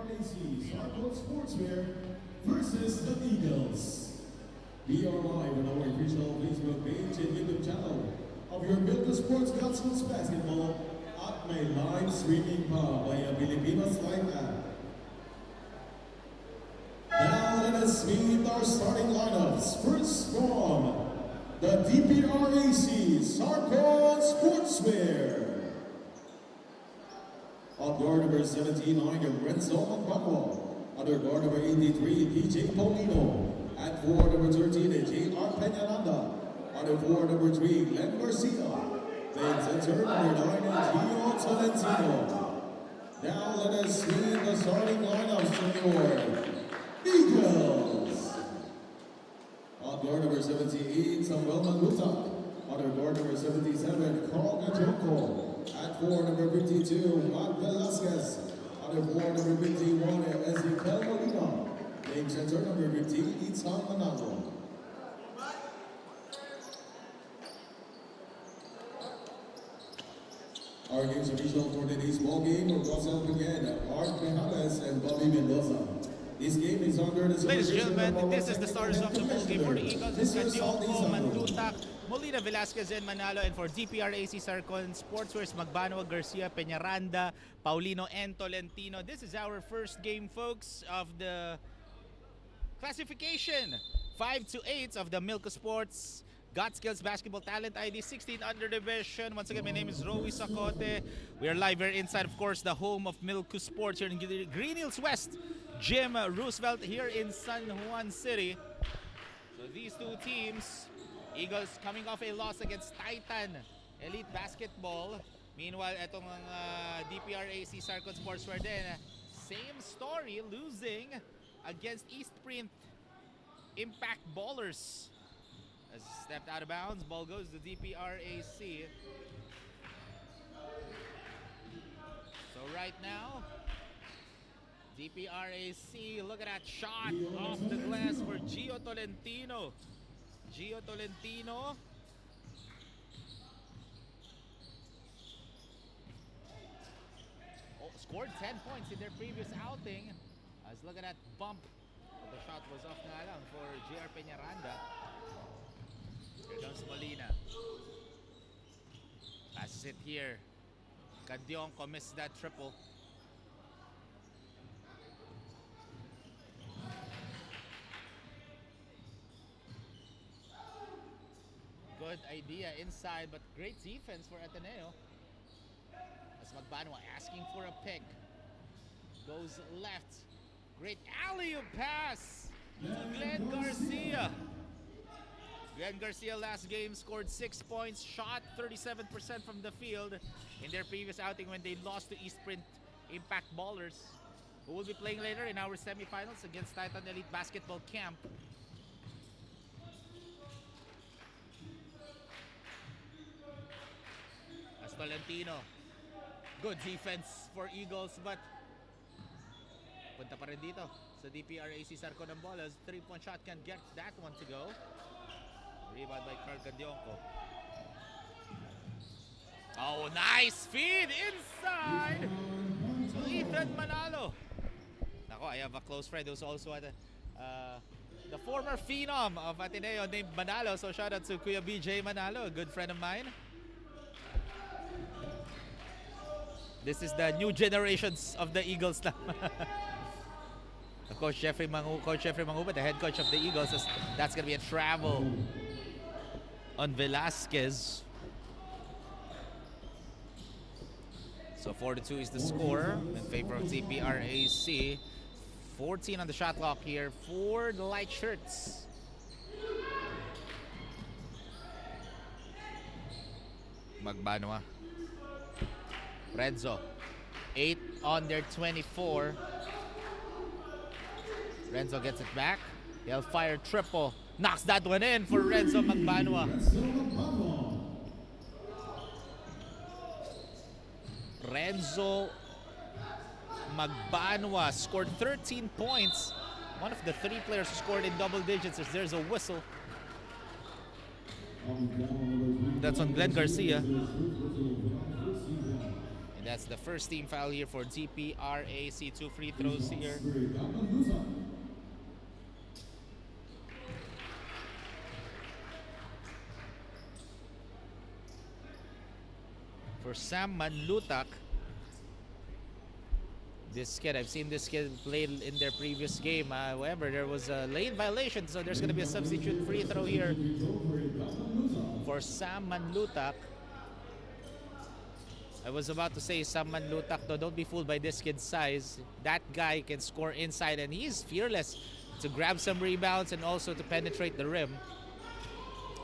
NCR Sportswear versus the Eagles. We are live on our official Facebook page and YouTube channel of your Milcu Sports Council's Basketball at may live streaming pa via Pilipinas Live app. Now let us meet our starting lineups. First from the DPRAC Sarcon Sportswear. On guard number 79, Renzo Manbanwa. Under guard number 83, DJ Paulino. At 4, number 13, J.R. Peñaranda. Under 4, number 3, Glenn Garcia. Then center, number 9, Gio Tolentino. Now let us see the starting lineups for your Eagles. On guard number 78, Samuel Maguta. Under guard number 77, Carl Gajoko. At 4, number 52, Matt Velasquez. Under 4, number 51, Ezekiel Molina. Playing center, number 15, Itzhak Manalo. Our game's official for today's ball game will once again, Mark Mejales and Bobby Mendoza. This game is under the Ladies and gentlemen, this is the starters of the ball game for the Eagles. Gandionco, Mandutak, Molina, Velasquez, and Manalo. And for DPRAC Sarcon Sportswear, Magbanwa, Garcia, Peñaranda, Paulino, and Tolentino. This is our first game, folks, of the classification 5 to 8 of the Milcu Sports Got Skills Basketball Talent ID 16 under division. Once again, my name is Rowy Sacote. We are live here inside, of course, the home of Milcu Sports here in Green Hills West. Jim Roosevelt here in San Juan City. So these two teams, Eagles coming off a loss against Titan Elite Basketball. Meanwhile, itong DPRAC Sarcon Sportswear din, same story, losing against Eastprint Impact Ballers. As stepped out of bounds, ball goes to DPRAC. So right now, DPRAC, look at that shot off the glass for Gio Tolentino. Gio Tolentino. Oh, scored 10 points in their previous outing. As look at that bump. The shot was off nga lang for J.R. Peñaranda. Here comes Molina. Passes it here. Gandionco missed that triple. Good idea inside, but great defense for Ateneo. As Magbanwa asking for a pick. Goes left. Great alley-oop pass to Glenn Garcia. Glenn Garcia last game scored 6 points, shot 37% from the field in their previous outing when they lost to Eastprint Impact Ballers, who will be playing later in our semifinals against Titan Elite Basketball Camp. As Tolentino, good defense for Eagles, but punta pa rin dito sa DPRAC Sarcon ng bolas. 3-point shot can get that one to go. Rebound by Carl Gandionco. Oh, nice feed inside to Ethan Manalo. Nako, I have a close friend who's also at the former phenom of Ateneo named Manalo. So shout out to Kuya BJ Manalo, a good friend of mine. This is the new generations of the Eagles now. Of course, Coach Jeffrey Manguba, the head coach of the Eagles, that's going to be a travel on Velasquez. So 4-2 is the score in favor of DPRAC. 14 on the shot clock here for the light shirts. Magbanwa. Renzo. 8 on their 24. Renzo gets it back. He'll fire triple. Knocks that one in for Renzo Magbanwa. Renzo Magbanwa scored 13 points. One of the 3 players who scored in double digits as there's a whistle. That's on Glenn Garcia. And That's the first team foul here for GPRAC. 2 free throws here. For Sam Manlutak, this kid, I've seen this kid play in their previous game. However, there was a lane violation, so there's going to be a substitute free throw here for Sam Manlutak. I was about to say Sam Manlutak, though don't be fooled by this kid's size. That guy can score inside, and he's fearless to grab some rebounds and also to penetrate the rim.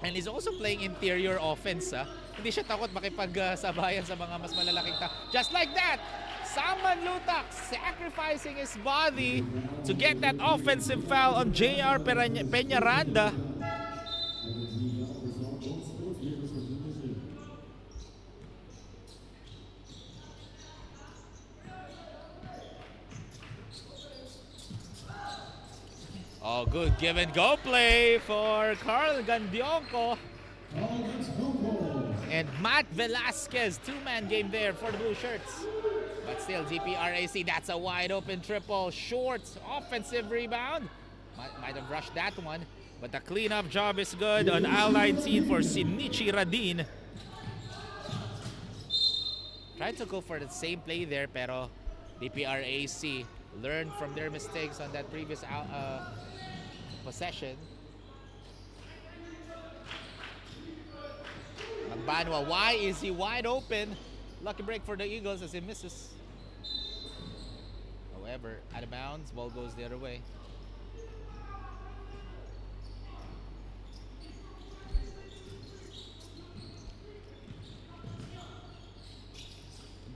And he's also playing interior offense. Hindi siya takot makipagsabayan sa mga mas malalaking tao. Just like that, Sam Manlutak sacrificing his body to get that offensive foul on JR Peñaranda. Oh, good give and go play for Carl Gandionco. And Matt Velasquez, two-man game there for the blue shirts. But still, GPRAC, that's a wide open triple. Short offensive rebound. Might have rushed that one. But the cleanup job is good on aisle 19 for Sinichi Radin. Tried to go for the same play there, pero GPRAC learned from their mistakes on that previous possession. Magbanwa, why is he wide open? Lucky break for the Eagles as he misses. However, out of bounds, ball goes the other way.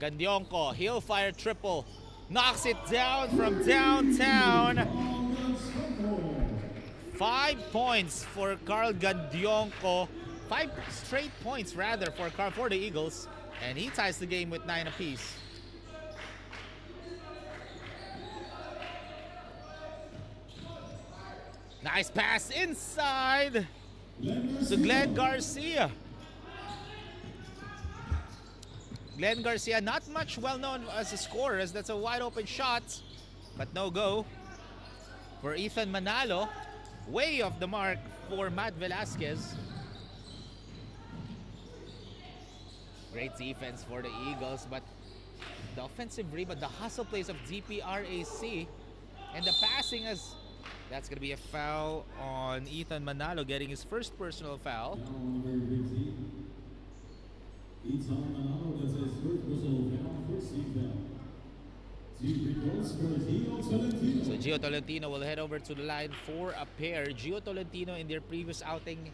Gandionco, he'll fire triple. Knocks it down from downtown. 5 points for Carl Gandionco. 5 straight points rather for the Eagles. And he ties the game with 9 apiece. Nice pass inside to Glenn Garcia. Glenn Garcia, not much well known as a scorer, as that's a wide open shot, but no go for Ethan Manalo. Way off the mark for Matt Velasquez. Great defense for the Eagles, but the offensive rebound, the hustle plays of GPRAC, and the passing as that's going to be a foul on Ethan Manalo, getting his first personal foul. So Gio Tolentino will head over to the line for a pair. Gio Tolentino in their previous outing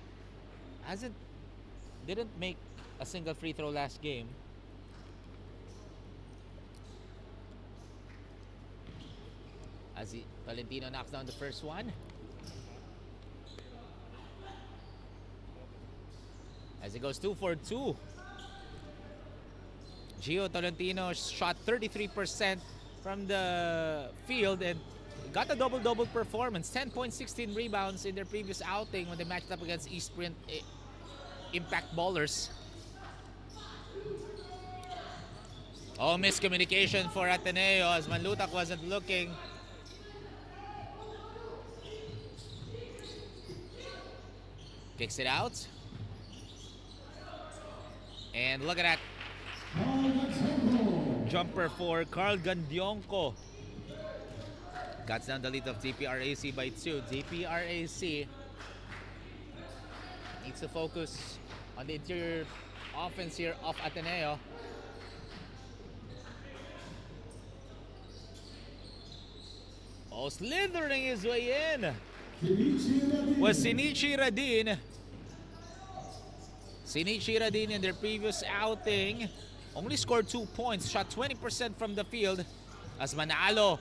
didn't make a single free throw last game. As Tolentino knocks down the first one. As it goes 2 for 2. Gio Tolentino shot 33% from the field and got a double-double performance. 10 points, 16 rebounds in their previous outing when they matched up against East Print Impact Ballers. Oh, miscommunication for Ateneo as Manlutak wasn't looking. Kicks it out. And look at that. Jumper for Carl Gandionco. Cuts down the lead of GPRAC by 2. GPRAC needs to focus on the interior offense here of Ateneo. Oh, slithering his way in was Sinichi Radin. Sinichi Radin in their previous outing only scored 2 points, shot 20% from the field as Manalo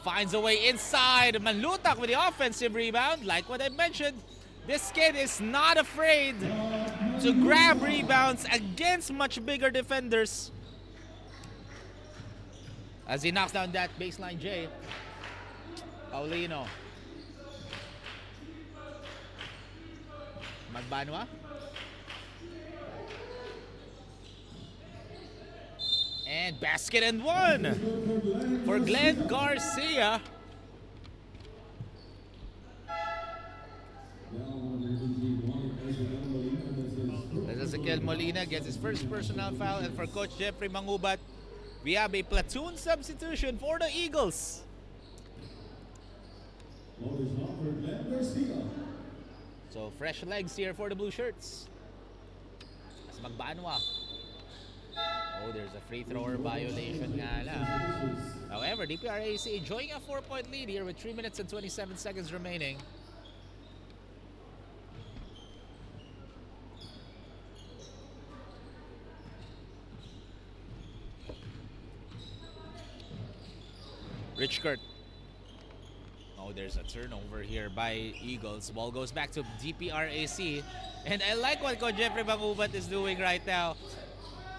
finds a way inside. Manlutak with the offensive rebound. Like what I mentioned, this kid is not afraid to grab rebounds against much bigger defenders. As he knocks down that baseline J. Paulino. Magbanwa. And basket and one for Glenn Garcia. Ezequiel Molina gets his first personal foul, and for Coach Jeffrey Mangubat, we have a platoon substitution for the Eagles. So fresh legs here for the blue shirts. Mas magbanwa. Oh, there's a free thrower violation nga lang. However, DPRAC enjoying a 4-point lead here with 3 minutes and 27 seconds remaining. Rich Kurt. Oh, there's a turnover here by Eagles. Ball goes back to DPRAC. And I like what Coach Jeffrey Mangubat is doing right now.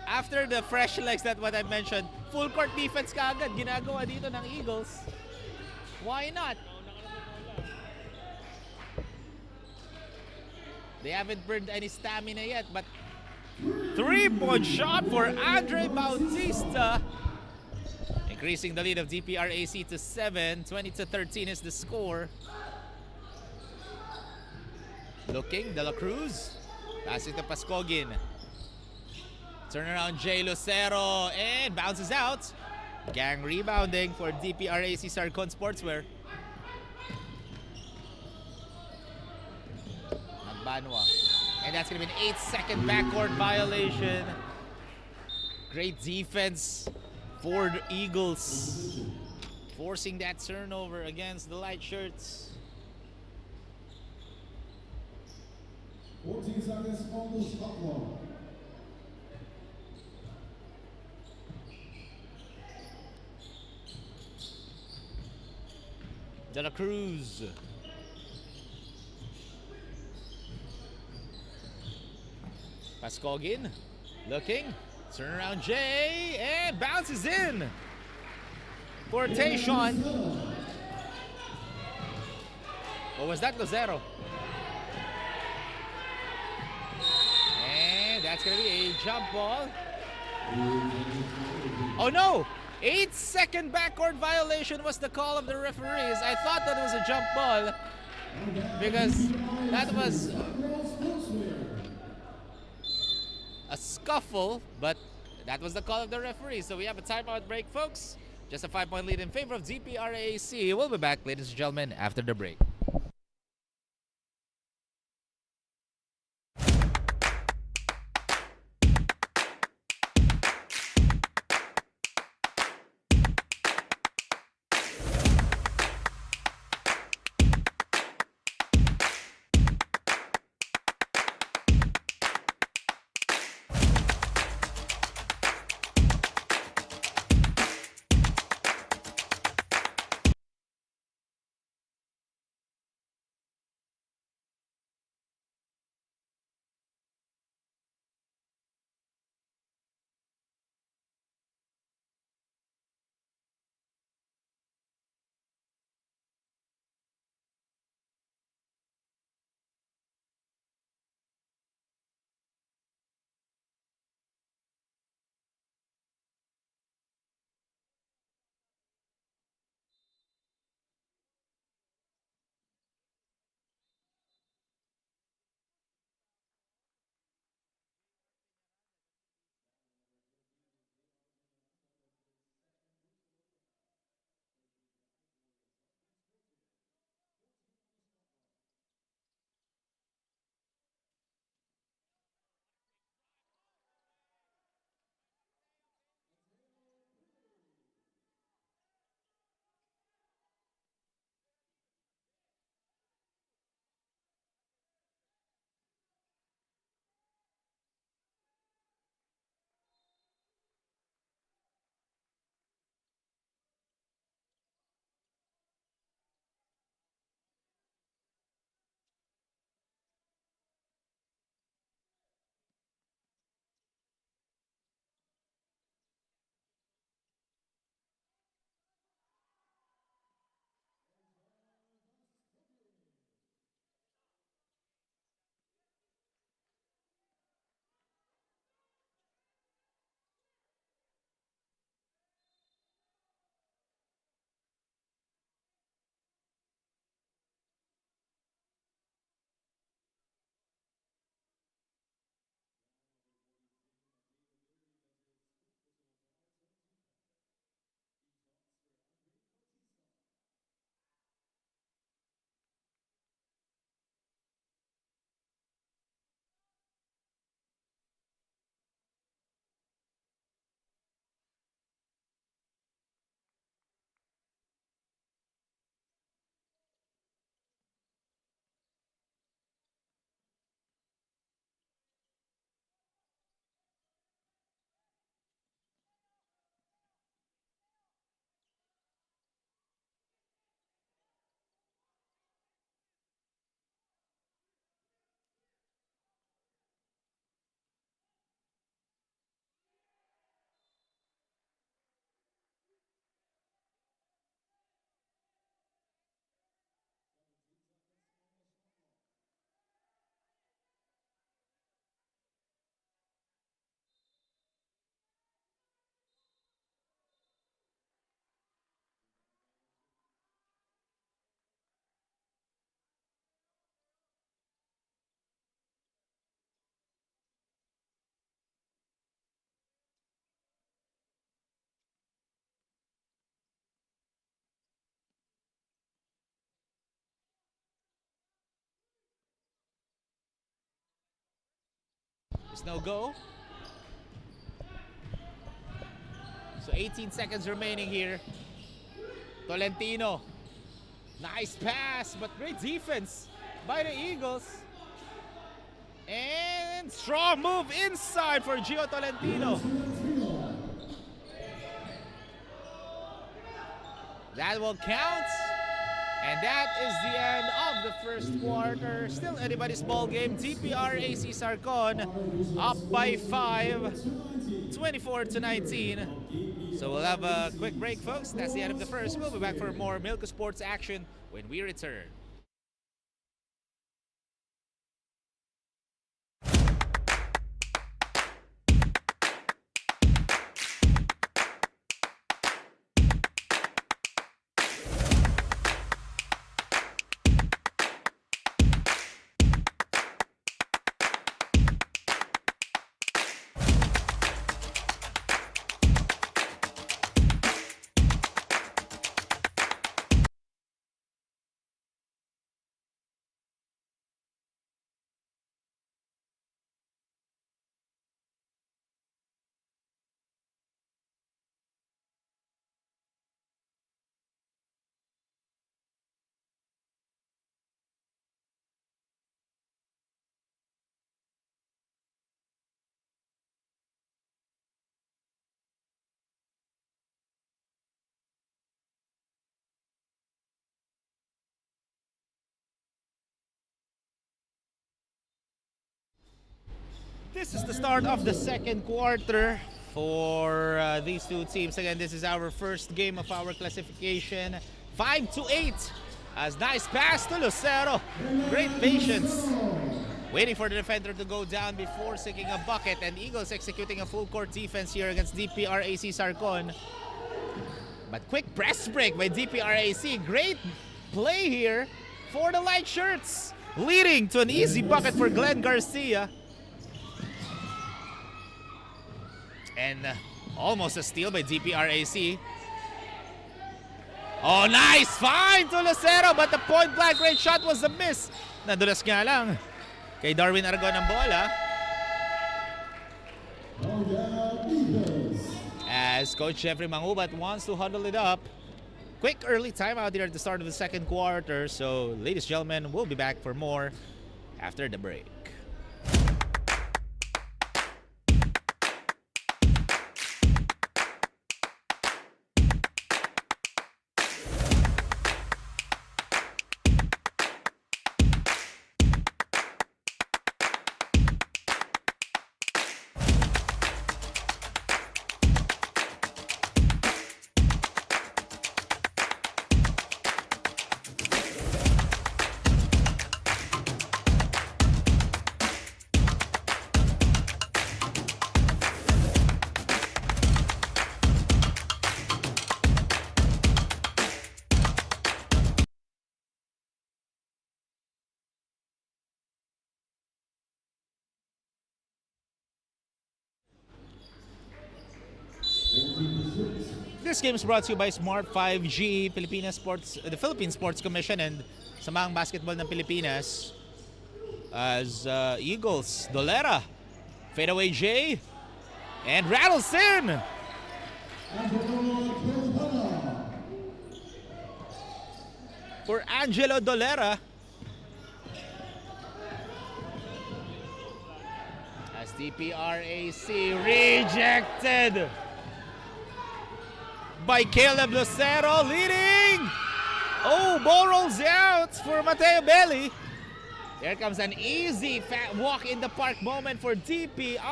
After the fresh legs, that what I mentioned, full court defense kaagad ginagawa dito ng Eagles. Why not? They haven't burned any stamina yet, but 3-point shot for Andre Bautista. Increasing the lead of DPRAC to 7. 20-13 is the score. Looking, De La Cruz. Passing to Pascogin. Turnaround Jay Lucero and bounces out. Gang rebounding for DPRAC Sarcon Sportswear. Magbanwa. And that's going to be an 8-second backcourt violation. Great defense for the Eagles, forcing that turnover against the light shirts. 14 seconds on the shot clock. De La Cruz. Pascogin looking. Turnaround Jay and bounces in for Tayshawn. What was that, Lucero? And that's going to be a jump ball. Oh no! 8-second backcourt violation was the call of the referees. I thought that was a jump ball because that was a scuffle, but that was the call of the referee. So we have a timeout break, folks. Just a 5-point lead in favor of DPRAC. We'll be back, ladies and gentlemen, after the break. There's no go. So 18 seconds remaining here. Tolentino. Nice pass, but great defense by the Eagles. And strong move inside for Gio Tolentino. That will count. And that is the end of the first quarter. Still anybody's ball game. DPRAC Sarcon up by 5, 24-19. So we'll have a quick break, folks. That's the end of the first. We'll be back for more Milcu Sports action when we return. This is the start of the second quarter for these two teams. Again, this is our first game of our classification. 5-8. As nice pass to Lucero. Great patience. Waiting for the defender to go down before sinking a bucket. And Eagles executing a full court defense here against DPRAC Sarcon. But quick press break by DPRAC. Great play here for the light shirts. Leading to an easy bucket for Glenn Garcia. And almost a steal by DPRAC. Oh, nice find to Lucero, but the point blank range shot was a miss. Nadulas nga lang kay Darwin Aragon ang bola. As Coach Jeffrey Mangubat wants to huddle it up. Quick early timeout here at the start of the second quarter. So, ladies and gentlemen, we'll be back for more after the break. This game is brought to you by Smart 5G, the Philippine Sports Commission, and Samahang Basketball ng Pilipinas. As Eagles, Dolera, fadeaway J, and rattles in. For Angelo Dolera. As DPRAC rejected by Caleb Lucero, leading. Oh, ball rolls out for Mateo Belli. There comes an easy fat walk in the park moment for DPRAC.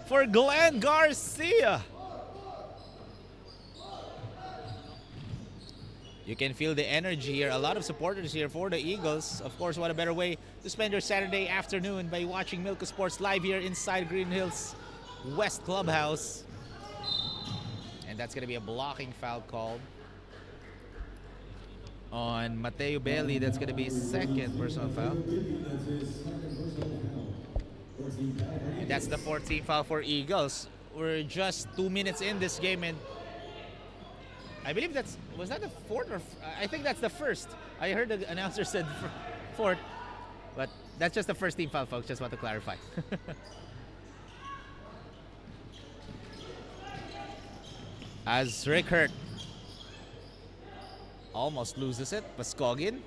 For Glenn Garcia. You can feel the energy here. A lot of supporters here for the Eagles. Of course, what a better way to spend your Saturday afternoon by watching Milcu Sports live here inside Green Hills West Clubhouse. And that's going to be a blocking foul called on Mateo Belli. That's going to be second personal foul. And that's the 14th foul for Eagles. We're just 2 minutes in this game, and I believe was that the fourth, or I think that's the first. I heard the announcer said fourth. But that's just the first team foul, folks. Just want to clarify. As Rickert almost loses it. Paskogin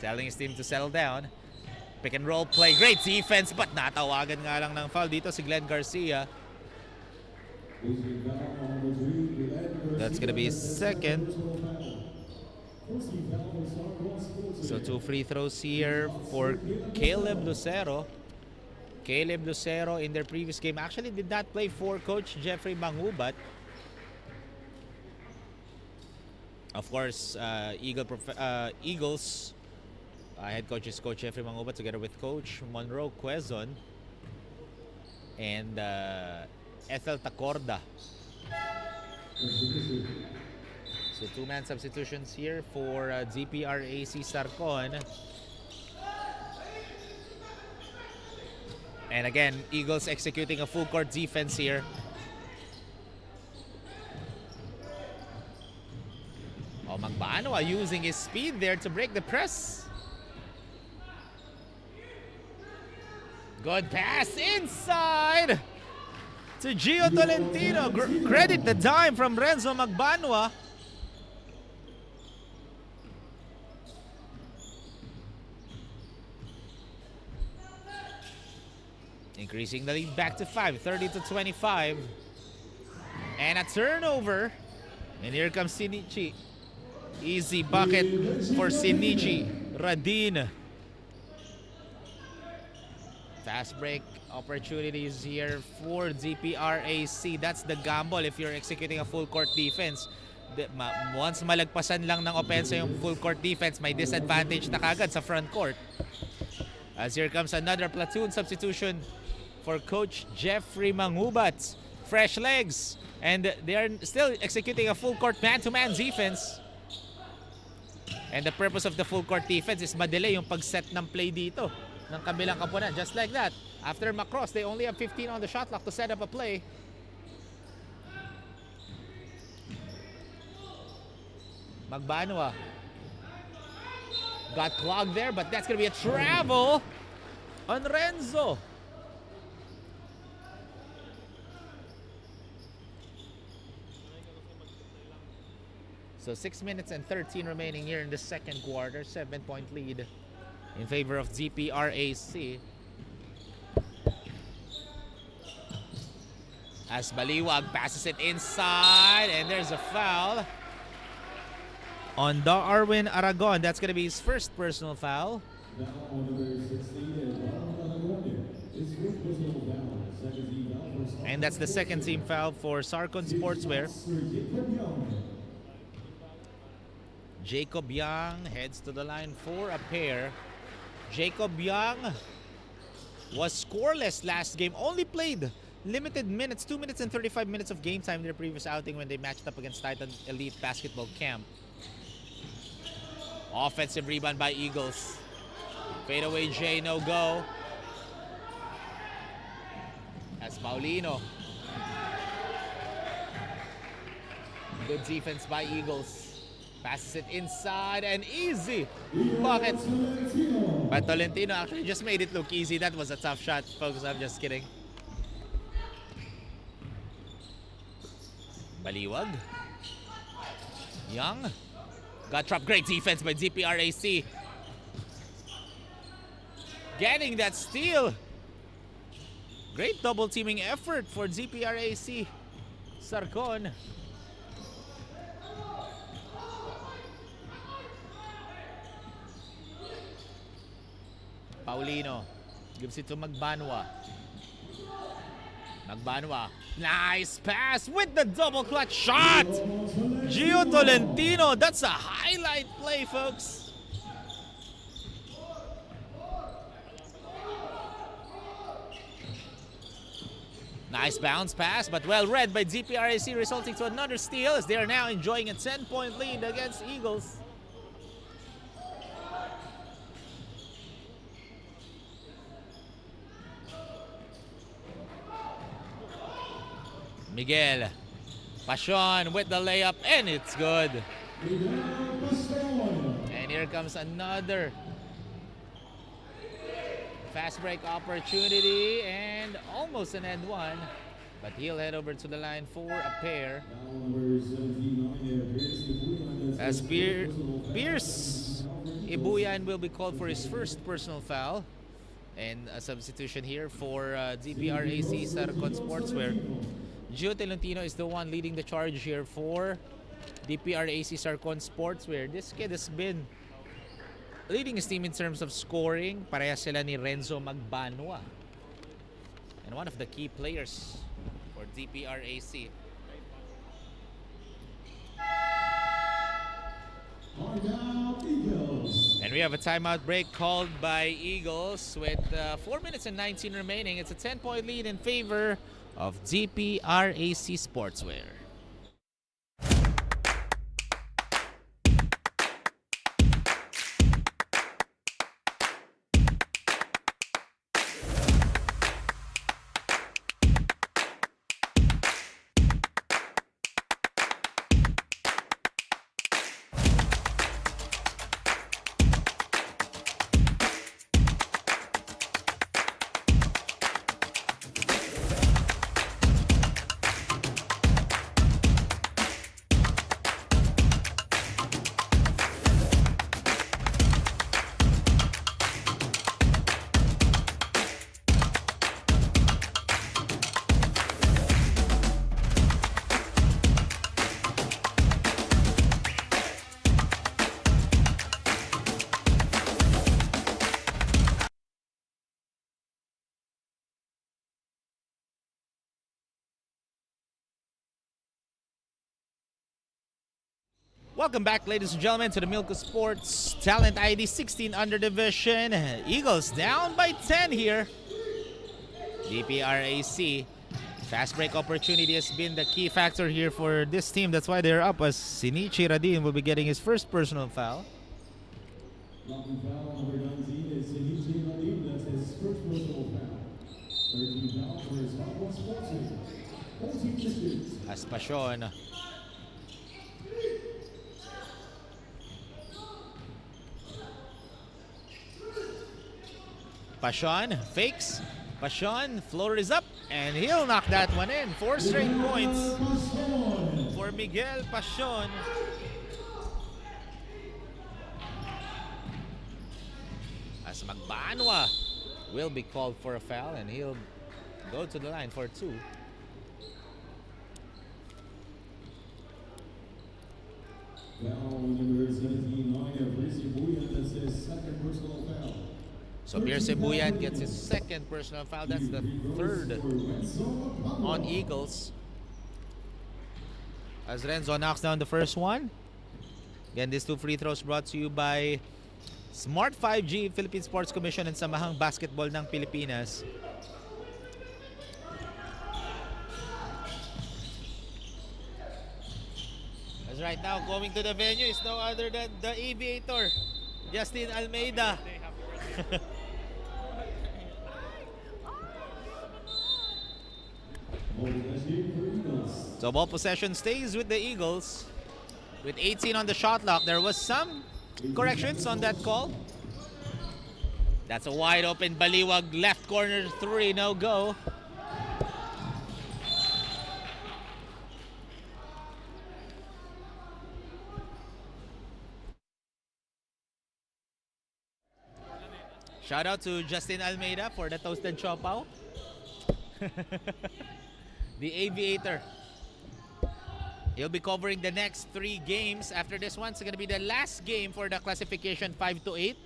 telling his team to settle down. Pick and roll play. Great defense, but natawagan nga lang ng foul dito si Glenn Garcia. That's gonna be his second. So 2 free throws here for Caleb Lucero. Caleb Lucero in their previous game actually did not play for Coach Jeffrey Mangubat. Of course, Eagles head coach is Coach Jeffrey Mangubat together with Coach Monroe Quezon and Ethel Tacorda. So 2-man substitutions here for GPRAC Sarcon. And again, Eagles executing a full court defense here. Oh, Magbanwa using his speed there to break the press. Good pass inside to Gio Tolentino. Credit the dime from Renzo Magbanwa. Increasing the lead back to 5, 30-25. And a turnover. And here comes Shinichi. Easy bucket for Shinichi. Radin. Fast break opportunities here for GPRAC. That's the gamble if you're executing a full court defense. Once malagpasan lang ng opensa yung full court defense, may disadvantage na kagad sa front court. As here comes another platoon substitution for Coach Jeffrey Mangubat. Fresh legs. And they are still executing a full court man-to-man defense. And the purpose of the full court defense is madali yung pag-set ng play dito ng kabilang kapunan. Just like that. After Macross, they only have 15 on the shot clock to set up a play. Magbanwa got clogged there, but that's going to be a travel on Renzo. So 6 minutes and 13 remaining here in the second quarter. 7-point lead in favor of GPRAC. As Baliwag passes it inside, and there's a foul on Darwin Aragon. That's going to be his first personal foul. And that's the second team foul for Sarcon Sportswear. Jacob Young heads to the line for a pair. Jacob Young was scoreless last game. Only played limited minutes, 2 minutes and 35 minutes of game time in their previous outing when they matched up against Titan Elite Basketball Camp. Offensive rebound by Eagles. Fadeaway J, no go. As Paulino. Good defense by Eagles. Passes it inside and easy bucket. But Tolentino actually just made it look easy. That was a tough shot, folks. I'm just kidding. Baliwag. Young. Got trapped. Great defense by GPRAC. Getting that steal. Great double teaming effort for GPRAC. Sarcon. Paulino gives it to Magbanwa. Magbanwa. Nice pass with the double clutch shot. Gio Tolentino. That's a highlight play, folks. Nice bounce pass, but well read by GPRAC, resulting to another steal as they are now enjoying a 10-point lead against Eagles. Miguel Pasion with the layup, and it's good. And here comes another Fast break opportunity and almost an end one. But he'll head over to the line for a pair. As Pierce Ibuyan will be called for his first personal foul. And a substitution here for DPRAC Sarcon Sportswear. Gio Tolentino is the one leading the charge here for DPRAC Sarcon Sportswear. This kid has been leading his team in terms of scoring. Parehas sila ni Renzo Magbanwa. And one of the key players for DPRAC. And we have a timeout break called by Eagles with 4 minutes and 19 remaining. It's a 10-point lead in favor of DPRAC Sportswear. Welcome back, ladies and gentlemen, to the Milcu Sports Talent ID 16 under division. Eagles down by 10 here. DPRAC. Fast break opportunity has been the key factor here for this team. That's why they're up, as Sinichi Radin will be getting his first personal foul. Foul number 19 is Sinichi Radin. That's his first personal foul. 13 foul for his Sarcon Sportswear. 14 distance. Aspasyon. Passion fakes. Passion, floor is up, and he'll knock that one in. 4 straight points for Miguel Passion. As Magbanwa will be called for a foul, and he'll go to the line for 2. Foul number 17, Pierce Ibuyan. That's his second personal foul. So Pierce Ibuyan gets his second personal foul. That's the third on Eagles. As Renzo knocks down the first one. Again, these 2 free throws brought to you by Smart 5G, Philippine Sports Commission, and Samahang Basketball ng Pilipinas. As right now, going to the venue is no other than the aviator, Justin Almeida. So ball possession stays with the Eagles with 18 on the shot clock. There was some corrections on that call. That's a wide open Baliwag left corner 3, no go. Shout out to Justin Almeida for the toasted chopaw. The aviator. He'll be covering the next 3 games. After this one, it's going to be the last game for the classification 5 to 8.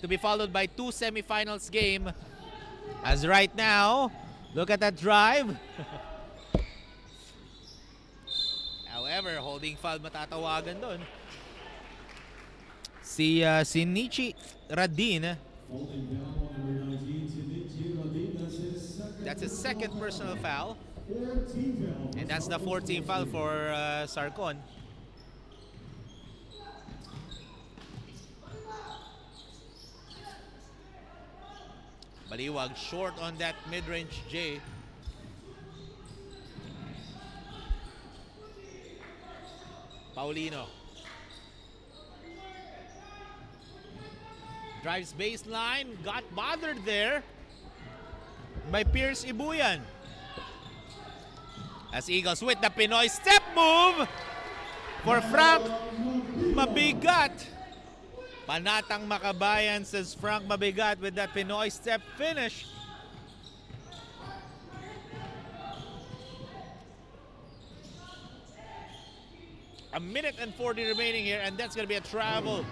To be followed by 2 semifinals game. As right now, look at that drive. However, holding foul matatawagan doon. Si Sinichi Radin. That's his second personal foul. And that's the 14th foul for Sarcon. Baliwag short on that mid-range J. Paulino. Drives baseline, got bothered there. by Pierce Ibuyan. As Eagles with the Pinoy step move for Frank Mabigat. Panatang Makabayan, says Frank Mabigat with that Pinoy step finish. A minute and 40 remaining here, and that's going to be a travel.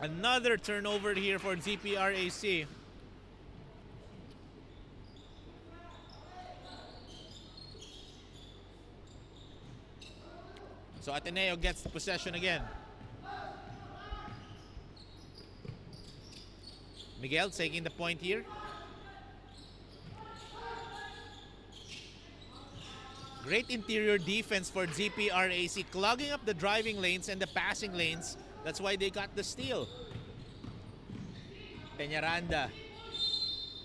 Another turnover here for ZPRAC. So Ateneo gets the possession again. Miguel taking the point here. Great interior defense for ZPRAC, clogging up the driving lanes and the passing lanes. That's why they got the steal. Peñaranda,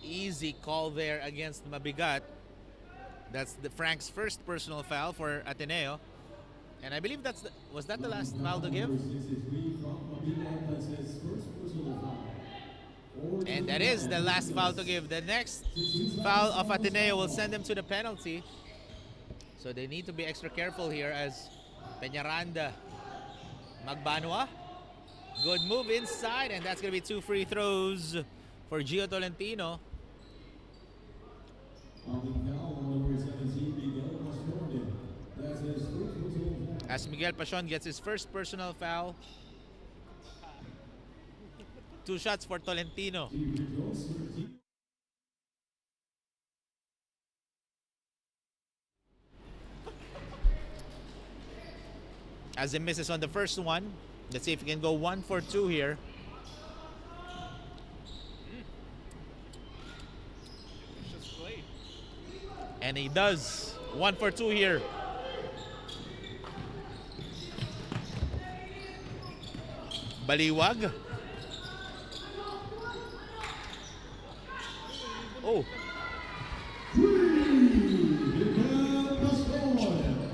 easy call there against Mabigat. That's Frank's first personal foul for Ateneo. And I believe was that the last foul to give? And that is the last foul to give. The next foul of Ateneo will send them to the penalty. So they need to be extra careful here as Peñaranda, Magbanwa. Good move inside, and that's going to be 2 free throws for Gio Tolentino. As Miguel Pacion gets his first personal foul. 2 shots for Tolentino. As he misses on the first one, let's see if he can go 1 for 2 here. And he does. 1 for 2 here. Baliwag. Oh.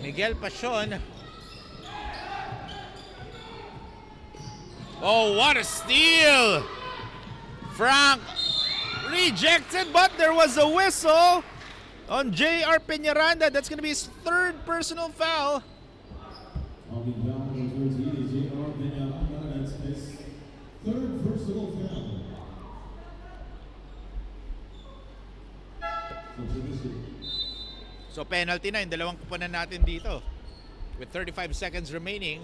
Miguel Pacion. Oh, what a steal! Frank rejected, but there was a whistle on J.R. Peñaranda. That's going to be his 3rd personal foul. So penalty na yung dalawang kupunan natin dito. With 35 seconds remaining.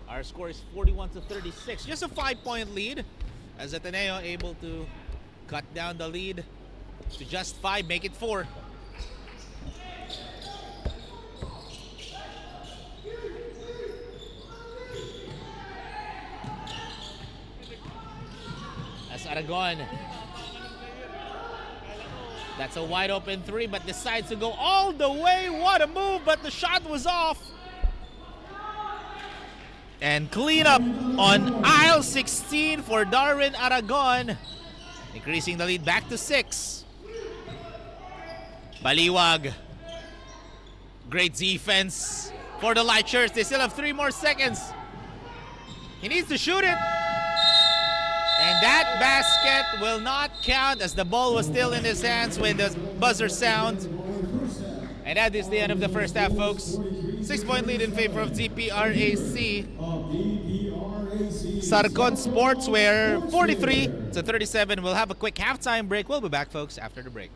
Our score is 41-36. Just a 5-point lead as Ateneo able to cut down the lead to just 5, make it 4. As Aragon, that's a wide open 3, but decides to go all the way. What a move, but the shot was off. And clean up on aisle 16 for Darwin Aragon, increasing the lead back to 6. Baliwag, great defense for the light shirts. They still have 3 more seconds. He needs to shoot it. And that basket will not count as the ball was still in his hands when the buzzer sound. And that is the end of the first half, folks. 6-point lead in favor of ZPRAC. Sarcon Sportswear 43-37. We'll have a quick halftime break. We'll be back, folks, after the break.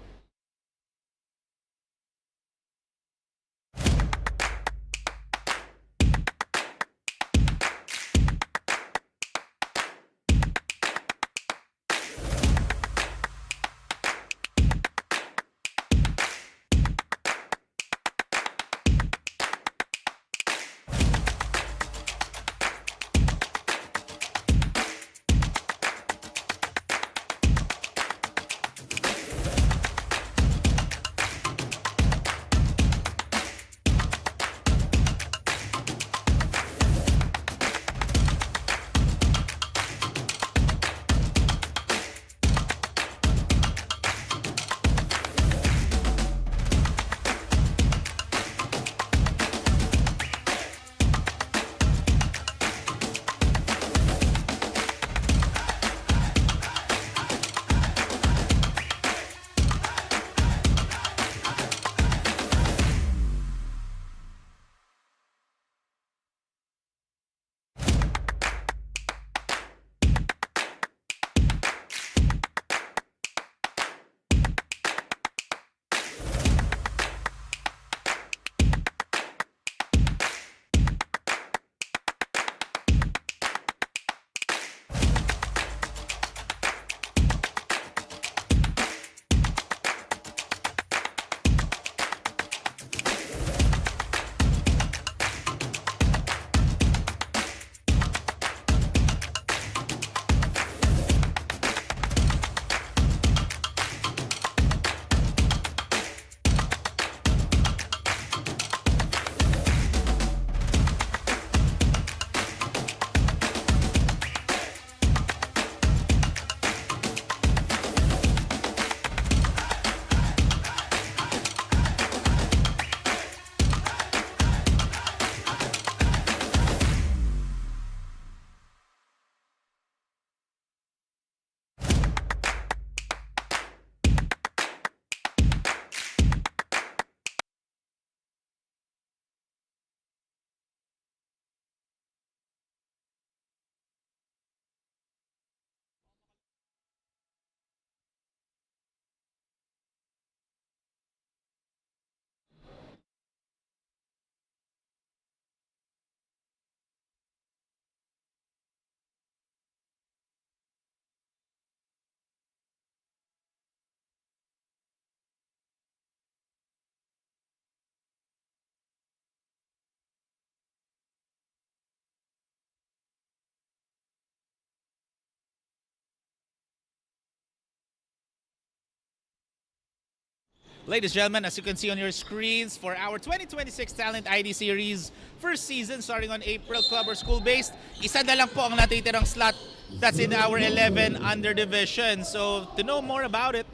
Ladies and gentlemen, as you can see on your screens, for our 2026 Talent ID Series, first season starting on April, club or school-based, isa na lang po ang natitirang slot. That's in our 11 under division. So to know more about it,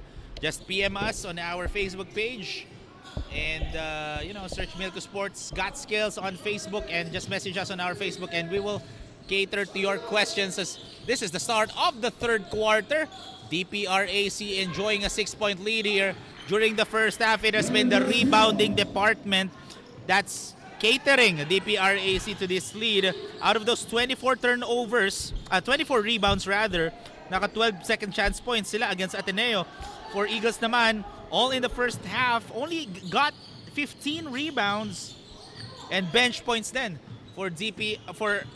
just PM us on our Facebook page and search Milcu Sports Got Skills on Facebook and just message us on our Facebook and we will cater to your questions as this is the start of the third quarter. DPRAC enjoying a 6-point lead here. During the first half, it has been the rebounding department that's catering DPRAC to this lead. Out of those 24 turnovers, 24 rebounds rather, naka 12 second chance points sila against Ateneo. For Eagles naman, all in the first half, only got 15 rebounds and bench points then. For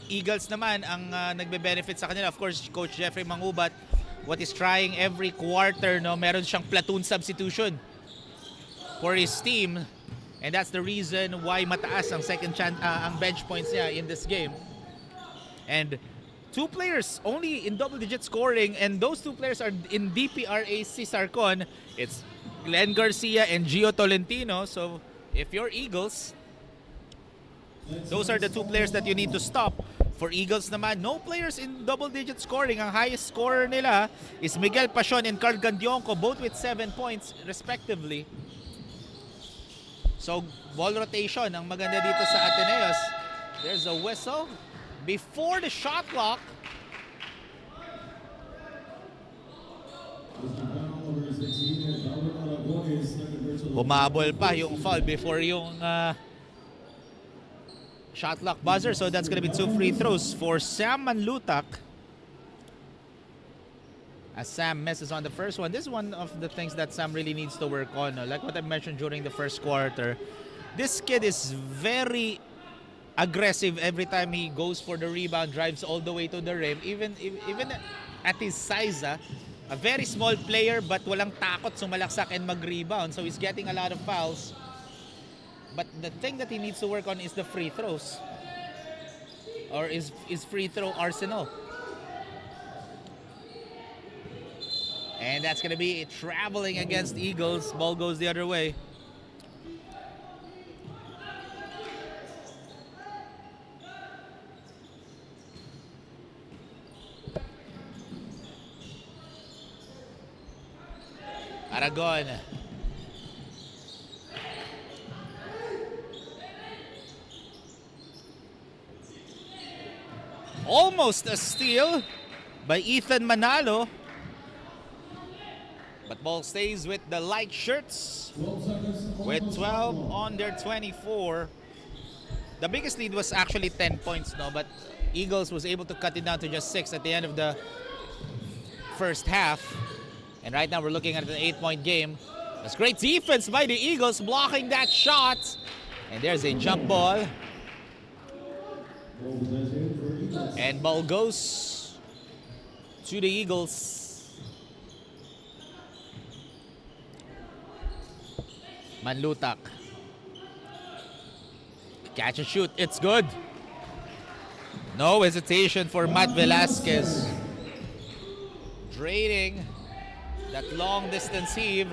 Eagles naman, ang nagbe-benefit sa kanila, of course, Coach Jeffrey Mangubat, what is trying every quarter, no, meron siyang platoon substitution for his team. And that's the reason why mataas ang ang bench points niya in this game. And 2 players only in double-digit scoring, and those 2 players are in DPRAC Sarcon. It's Glenn Garcia and Gio Tolentino. So if you're Eagles, those are the 2 players that you need to stop. For Eagles naman, no players in double-digit scoring. Ang highest scorer nila is Miguel Pasion and Carl Gandionco, both with 7 points respectively. So, ball rotation ang maganda dito sa Ateneos. There's a whistle before the shot clock. Humabol pa yung foul before yung shot clock buzzer. So that's going to be 2 free throws for Sam Manlutak. As Sam misses on the first one. This is one of the things that Sam really needs to work on. Like what I mentioned during the first quarter. This kid is very aggressive every time he goes for the rebound, drives all the way to the rim. Even at his size, a very small player but walang takot sumalaksak and mag-rebound. So he's getting a lot of fouls. But the thing that he needs to work on is the free throws. Or is free throw arsenal. And that's going to be traveling against Eagles. Ball goes the other way. Aragon. Almost a steal by Ethan Manalo. But ball stays with the light shirts with 12 on their 24. The biggest lead was actually 10 points, no? But Eagles was able to cut it down to just 6 at the end of the first half. And right now we're looking at an 8-point game. That's great defense by the Eagles blocking that shot. And there's a jump ball. And ball goes to the Eagles. Manlutak. Catch and shoot. It's good. No hesitation for Matt Velasquez. Draining that long distance heave.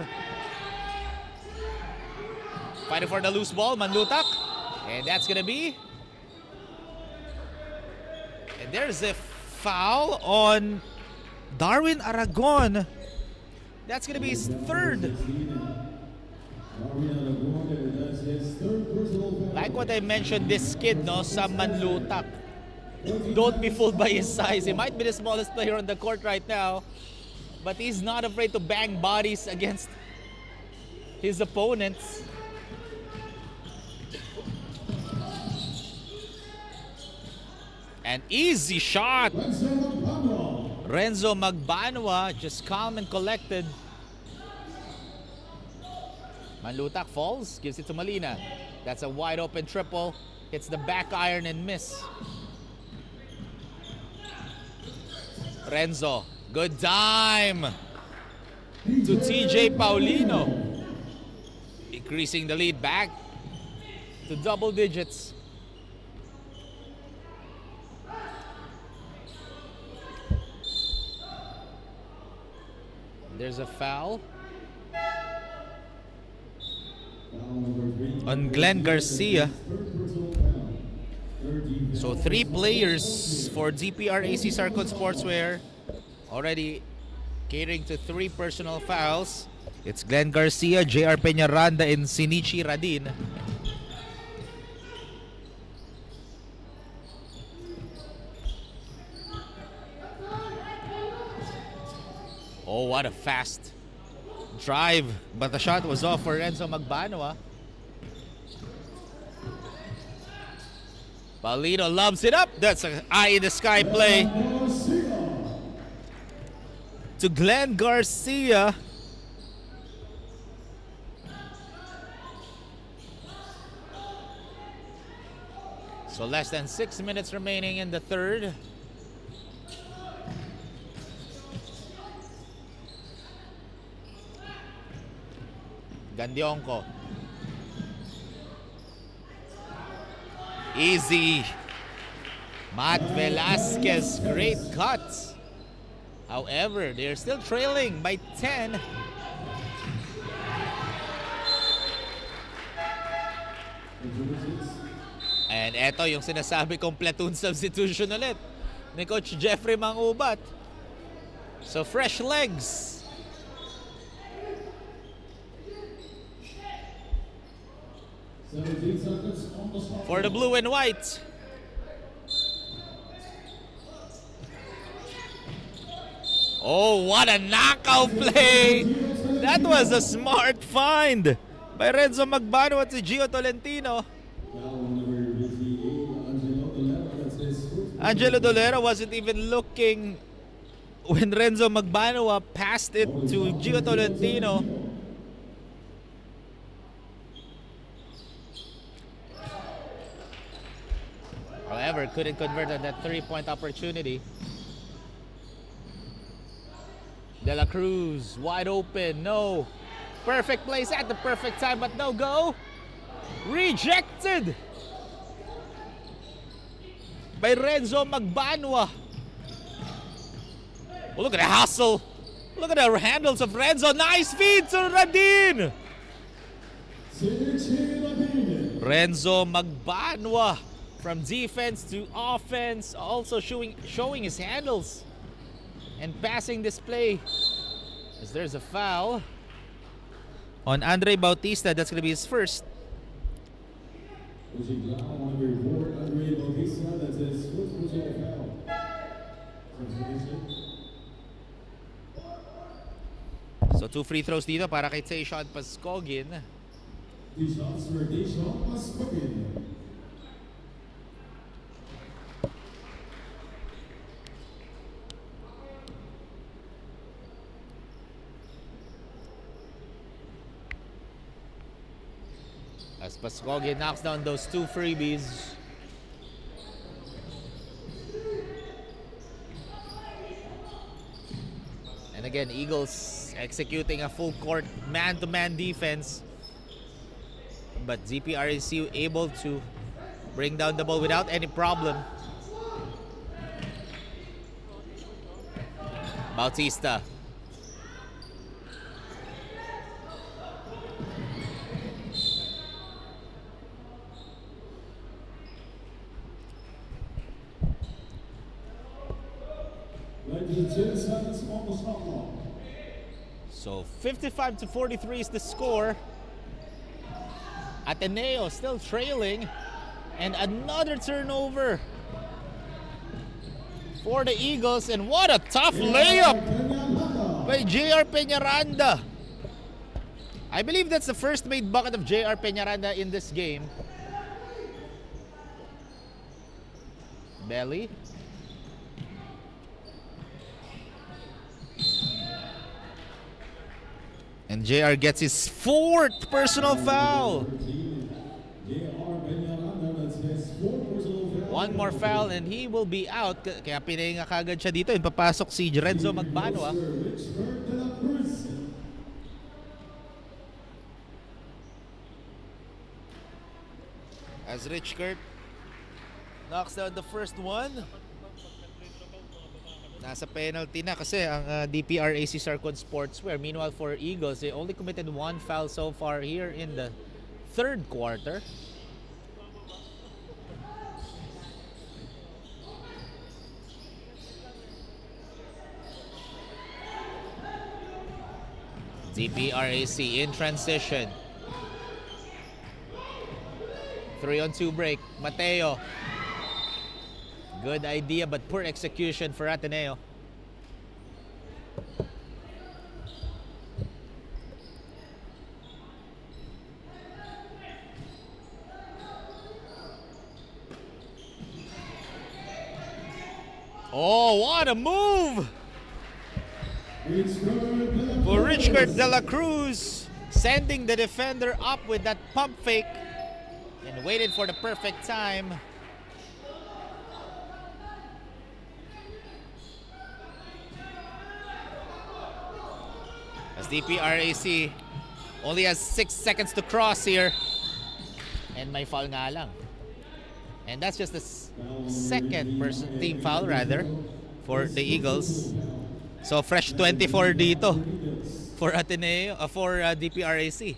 Fighting for the loose ball. Manlutak. And that's going to be... And there's a foul on Darwin Aragon. That's going to be his 3rd. Like what I mentioned, this kid, no, Sam Manlutak. Don't be fooled by his size. He might be the smallest player on the court right now, but he's not afraid to bang bodies against his opponents. An easy shot. Renzo Magbanwa, just calm and collected. Manlutak falls, gives it to Molina. That's a wide open triple. Hits the back iron and miss. Renzo, good dime to TJ Paulino. Increasing the lead back to double digits. There's a foul. on Glenn Garcia. So 3 players for GPR AC Sarcon Sportswear already catering to 3 personal fouls. It's Glenn Garcia, JR Peñaranda, and Shinichi Radin. Oh, what a fast drive, but the shot was off for Renzo Magbanua. Paulino loves it up. That's an eye in the sky play to Glenn Garcia. So less than 6 minutes remaining in the third. Gandionco. Easy. Matt Velasquez, great cut. However, they're still trailing by 10. And eto yung sinasabi kong platoon substitution ulit ni Coach Jeffrey Mangubat. So fresh legs. For the blue and white. Oh, what a knockout play! That was a smart find by Renzo Magbanua to Gio Tolentino. Angelo Dolera wasn't even looking when Renzo Magbanua passed it to Gio Tolentino. However, couldn't convert on that 3-point opportunity. De La Cruz, wide open, no. Perfect place at the perfect time, but no go. Rejected by Renzo Magbanua. Oh, look at the hustle. Look at the handles of Renzo. Nice feed to Radin. Renzo Magbanua from defense to offense, also showing his handles and passing display. As there's a foul on Andre Bautista. That's going to be his first. So 2 free throws dito para kay Tayshaun Pascogin. As Pascogin knocks down those 2 freebies. And again, Eagles executing a full court man-to-man defense. But GPR is able to bring down the ball without any problem. Bautista. So 55-43 is the score. Ateneo still trailing, and another turnover for the Eagles. And what a tough layup by JR Peñaranda. I believe that's the first made bucket of JR Peñaranda in this game. Belly. And JR gets his 4th personal foul. 1 more foul and he will be out. Kaya pinahinga kagad siya dito. And papasok si Renzo Magbanua. As Rich Kurt knocks down the first one. Nasa penalty na kasi ang DPR AC Sarcon Sportswear. Meanwhile for Eagles, they only committed 1 foul so far here in the third quarter. DPRAC in transition. 3-on-2 break. Mateo. Good idea but poor execution for Ateneo. Oh, what a move! For Richard De La Cruz, sending the defender up with that pump fake and waited for the perfect time. As DPRAC only has 6 seconds to cross here. And may foul nga lang. And that's just the second team foul rather for the Eagles. So fresh 24 dito for Ateneo, for DPRAC.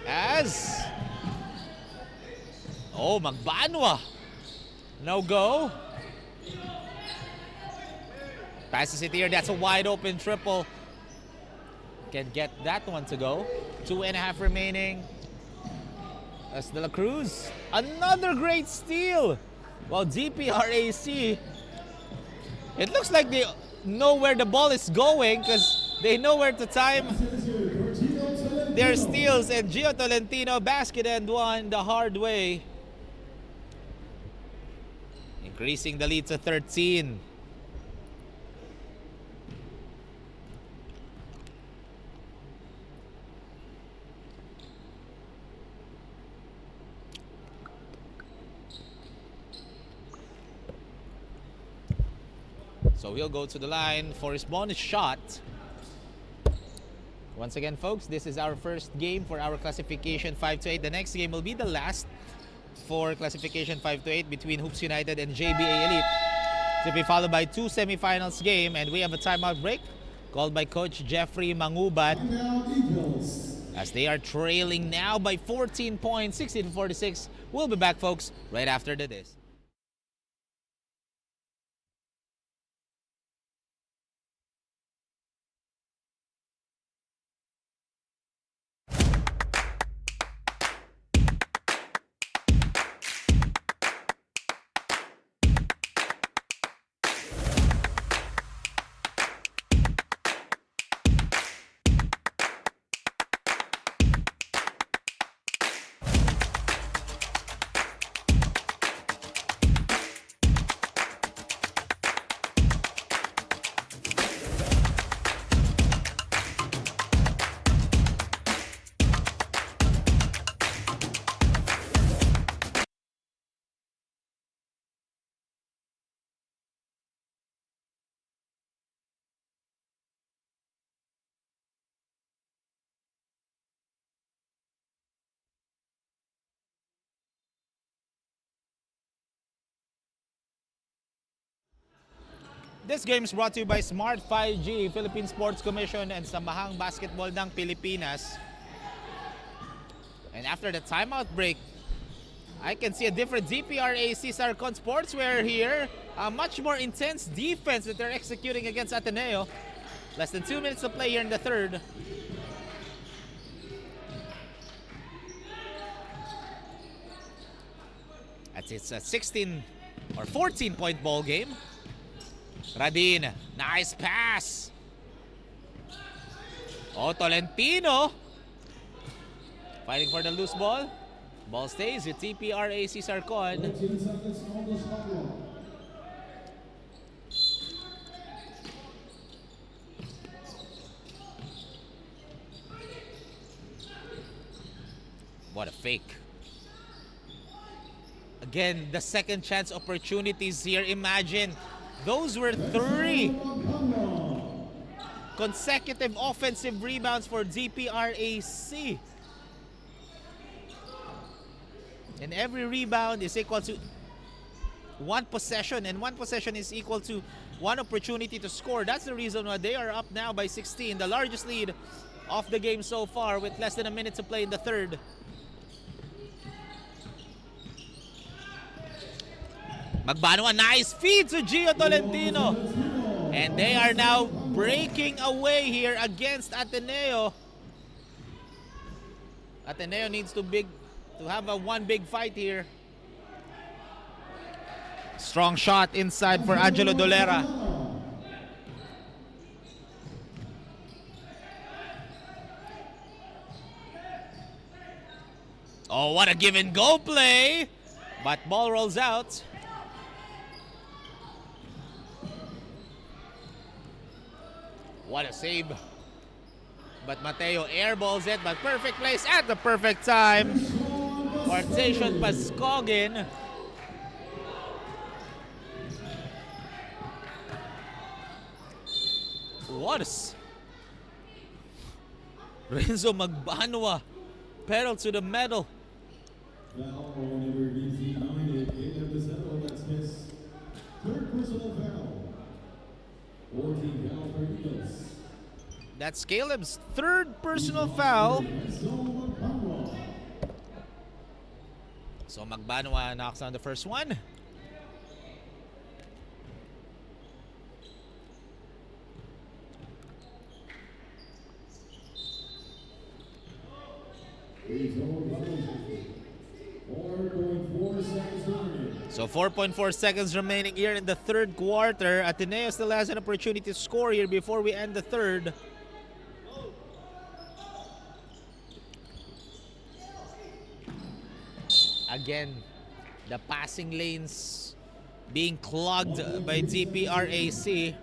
As Magbanwa. No go. Passes it here. That's a wide open triple. Can get that one to go. 2.5 remaining. As De La Cruz. Another great steal. Well, DPRAC, it looks like they know where the ball is going because they know where to time their steals. And Gio Tolentino basket and one the hard way. Increasing the lead to 13. So he'll go to the line for his bonus shot. Once again, folks, this is our first game for our classification 5-8. The next game will be the last for classification 5-8 between Hoops United and JBA Elite. To be followed by 2 semifinals game, and we have a timeout break called by Coach Jeffrey Mangubat. As they are trailing now by 14 points, 16-46. We'll be back, folks, right after this. This game is brought to you by Smart 5G, Philippine Sports Commission, and Samahang Basketball ng Pilipinas. And after the timeout break, I can see a different DPRAC Sarcon Sportswear here. A much more intense defense that they're executing against Ateneo. Less than 2 minutes to play here in the third. It's a 16 or 14-point ball game. Radin, nice pass. Tolentino fighting for the loose ball. Ball stays with TPRAC Sarcon. What a fake. Again, the second chance opportunities here. Imagine, those were 3 consecutive offensive rebounds for DPRAC. And every rebound is equal to one possession, and one possession is equal to one opportunity to score. That's the reason why they are up now by 16, the largest lead of the game so far with less than a minute to play in the third. Magbano, a nice feed to Gio Tolentino. And they are now breaking away here against Ateneo. Ateneo needs to have one big fight here. Strong shot inside for Angelo Dolera. Oh, what a give and go play. But ball rolls out. What a save. But Mateo airballs it, but perfect place at the perfect time for Zacian Pascogin. What is Renzo Magbanua, pedal to the metal. Foul on number DC9, that's his third personal foul. 14 foul for Eagles. That's Caleb's third personal foul. So Magbanua knocks on the first one. So 4.4 seconds remaining here in the third quarter. Ateneo still has an opportunity to score here before we end the third. Again, the passing lanes being clogged by DPRAC.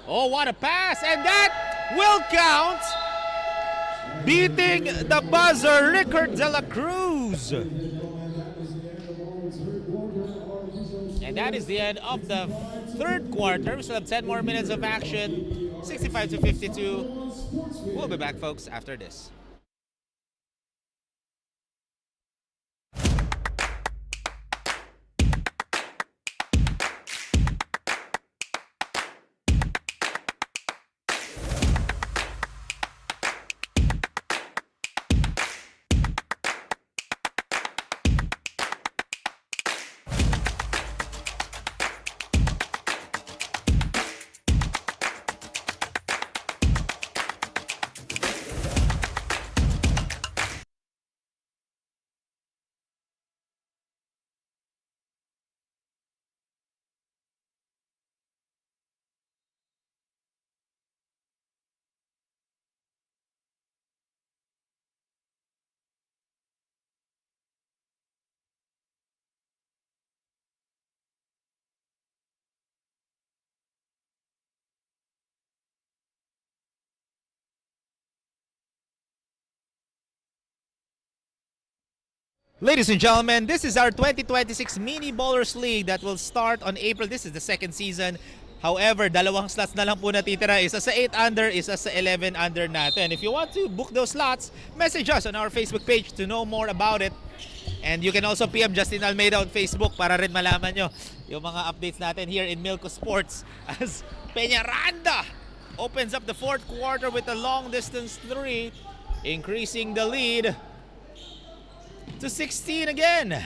Oh, what a pass, and that will count. Beating the buzzer, Rickard De La Cruz. And that is the end of the third quarter. We still have 10 more minutes of action. 65-52. We'll be back, folks, after this. Ladies and gentlemen, this is our 2026 Mini Bowlers League that will start on April. This is the second season. However, dalawang slots na lang po natitira. Isa sa 8 under, isa sa 11 under natin. If you want to book those slots, message us on our Facebook page to know more about it. And you can also PM Justin Almeida on Facebook para rin malaman nyo yung mga updates natin here in Milcu Sports as Peñaranda opens up the fourth quarter with a long distance 3, increasing the lead to 16 again.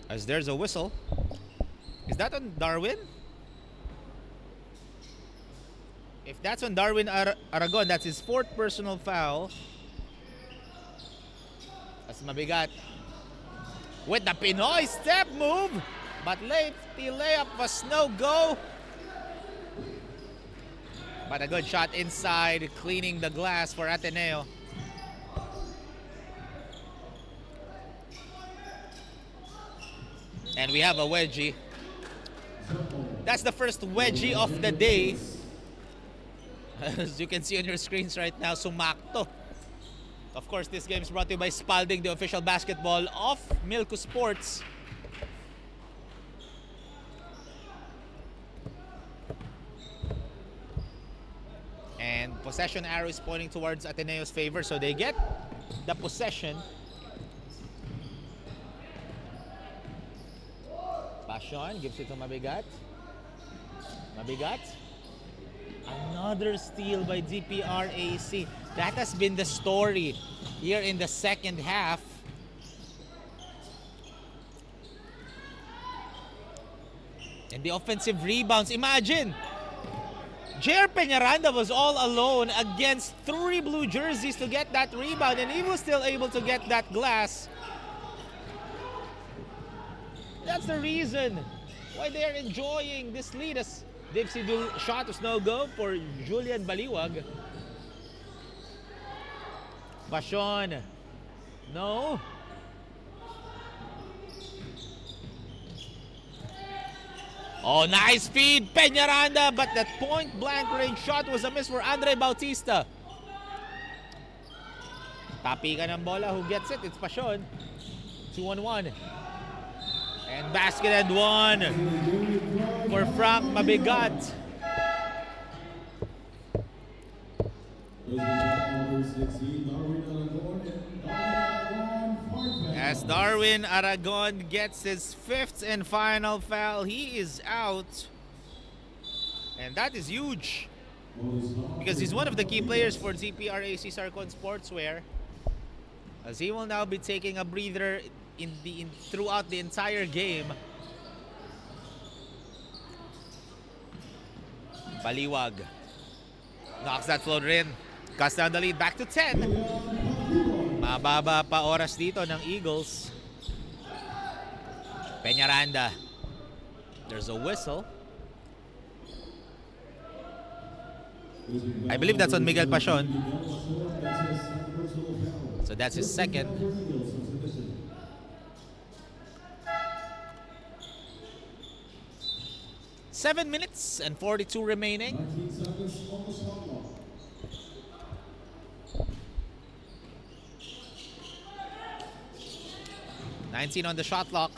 As there's a whistle. Is that on Darwin? If that's on Darwin Aragon, that's his fourth personal foul. As mabigat with the Pinoy step move, but late the layup was no go. But a good shot inside, cleaning the glass for Ateneo. And we have a wedgie. That's the first wedgie of the day. As you can see on your screens right now, sumakto. Of course, this game is brought to you by Spalding, the official basketball of Milcu Sports. And possession arrow is pointing towards Ateneo's favor, so they get the possession. Passion gives it to Mabigat. Mabigat. Another steal by DPRAC. That has been the story here in the second half. And the offensive rebounds. Imagine, JR Peñaranda was all alone against 3 blue jerseys to get that rebound, and he was still able to get that glass. That's the reason why they're enjoying this lead, as Dipsy shot was no go for Julian Baliwag. Passion. No. Oh, nice feed, Peñaranda, but that point-blank range shot was a miss for Andre Bautista. Tapikan ng bola, who gets it? It's Passion. 2-on-1. And basket and one for Frank Mabigat. As Darwin Aragon gets his 5th and final foul, he is out. And that is huge, because he's one of the key players for DPRAC Sarcon Sportswear, as he will now be taking a breather throughout the entire game. Baliwag knocks that floater in. Cuts down the lead back to 10. Mababa pa oras dito ng Eagles. Peñaranda. There's a whistle. I believe that's on Miguel Passion. So that's his second. Seven minutes and 42 remaining. 19 on the shot clock.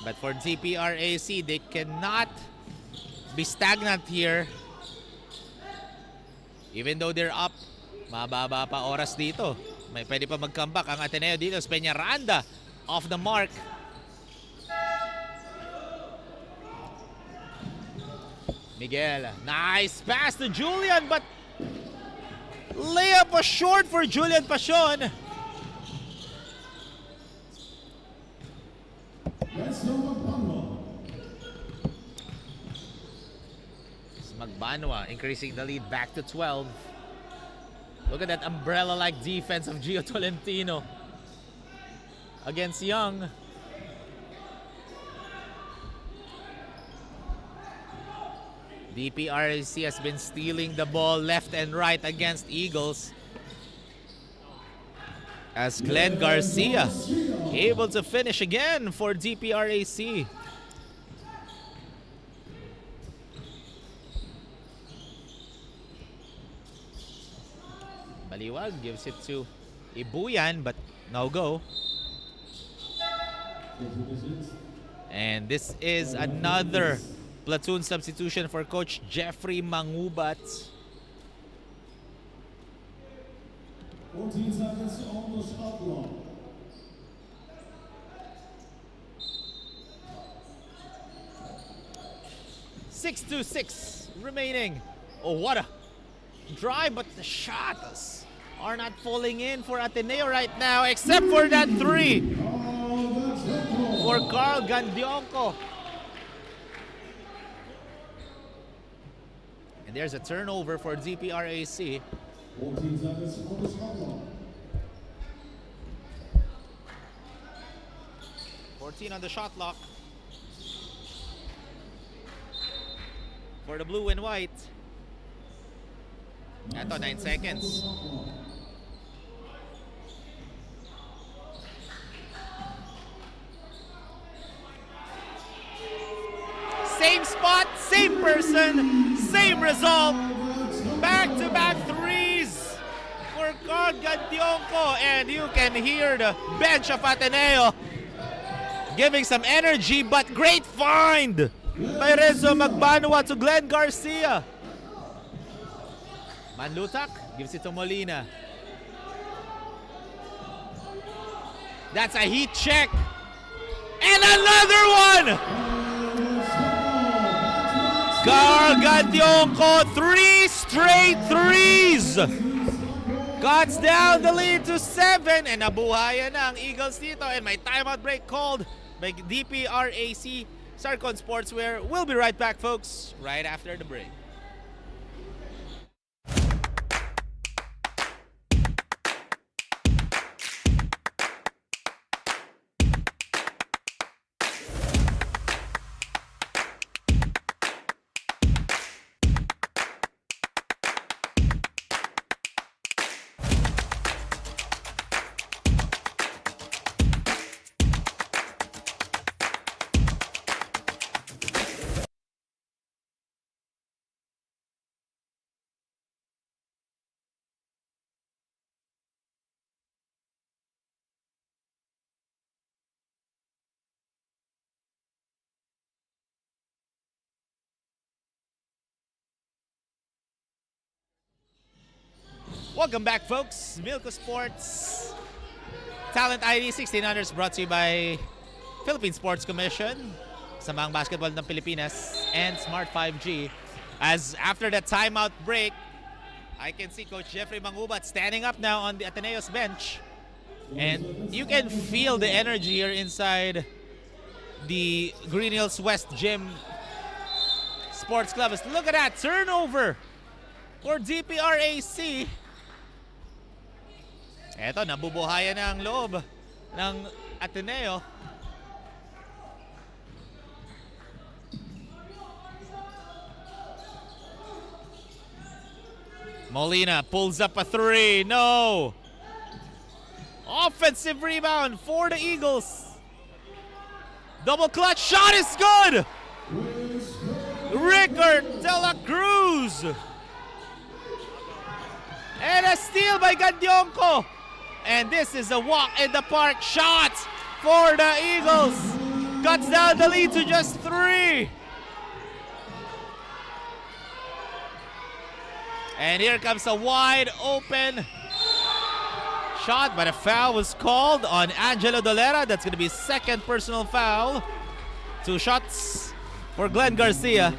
But for DPRAC, they cannot be stagnant here. Even though they're up, mababa pa oras dito. May pwede pa mag-comeback ang Ateneo dito. Peñaranda off the mark. Miguel, nice pass to Julian, but layup was short for Julian Passion. Magbanwa increasing the lead back to 12. Look at that umbrella-like defense of Gio Tolentino against Young. DPRAC has been stealing the ball left and right against Eagles, as Glenn Garcia able to finish again for DPRAC. Baliwag gives it to Ibuyan, but no go. And this is another platoon substitution for Coach Jeffrey Mangubat. 14 seconds on the shot clock. .626 remaining. Oh, what a drive, but the shots are not falling in for Ateneo right now, except for that 3 for Carl Gandionco. And there's a turnover for DPRAC. 14 seconds on the shot clock. 14 on the shot clock for the blue and white. Eto, 9 seconds. Same spot, same person, same result. Back-to-back threes for Carl Gandionco. Gandionco, and you can hear the bench of Ateneo giving some energy, but great find by Renzo Magbanua to Glenn Garcia. Manlutak gives it to Molina. That's a heat check. And another one! Carl Gandionco, 3 straight threes! Cuts down the lead to 7, and nabuhayan na ang Eagles dito, and may timeout break called by DPRAC Sarcon Sportswear. We'll be right back, folks, right after the break. Welcome back, folks. Milcu Sports Talent ID 1600 brought to you by Philippine Sports Commission, Samang Basketball ng Pilipinas, and Smart 5G. As after that timeout break, I can see Coach Jeffrey Mangubat standing up now on the Ateneo's bench. And you can feel the energy here inside the Green Hills West Gym Sports Club. Look at that turnover for DPRAC. Eto, nabubuhayan na ang loob ng Ateneo. Molina pulls up a 3. No! Offensive rebound for the Eagles. Double clutch shot is good! Rickard De La Cruz. And a steal by Gandionco. And this is a walk in the park shot for the Eagles. Cuts down the lead to just 3. And here comes a wide open shot, but a foul was called on Angelo Dolera. That's going to be second personal foul. 2 shots for Glenn Garcia.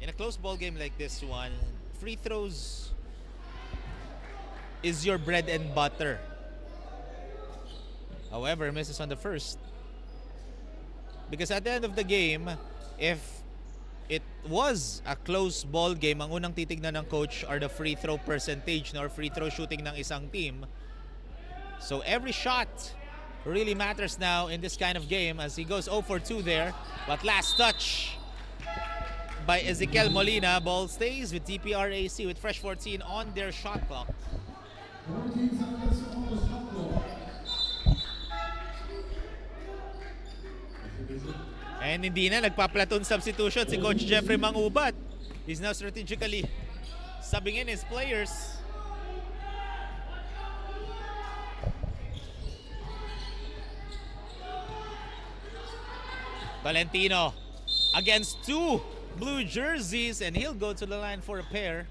In a close ball game like this one, free throws is your bread and butter. However, misses on the first. Because at the end of the game, if it was a close ball game, ang unang titignan ng coach are the free throw percentage or free throw shooting ng isang team. So every shot really matters now in this kind of game as he goes 0 for 2 there. But last touch by Ezequiel Molina. Ball stays with DPRAC with fresh 14 on their shot clock. And hindi na nagpa-platoon substitution si Coach Jeffrey Mangubat. He's now strategically subbing in his players. Valentino against 2 blue jerseys, and he'll go to the line for a pair.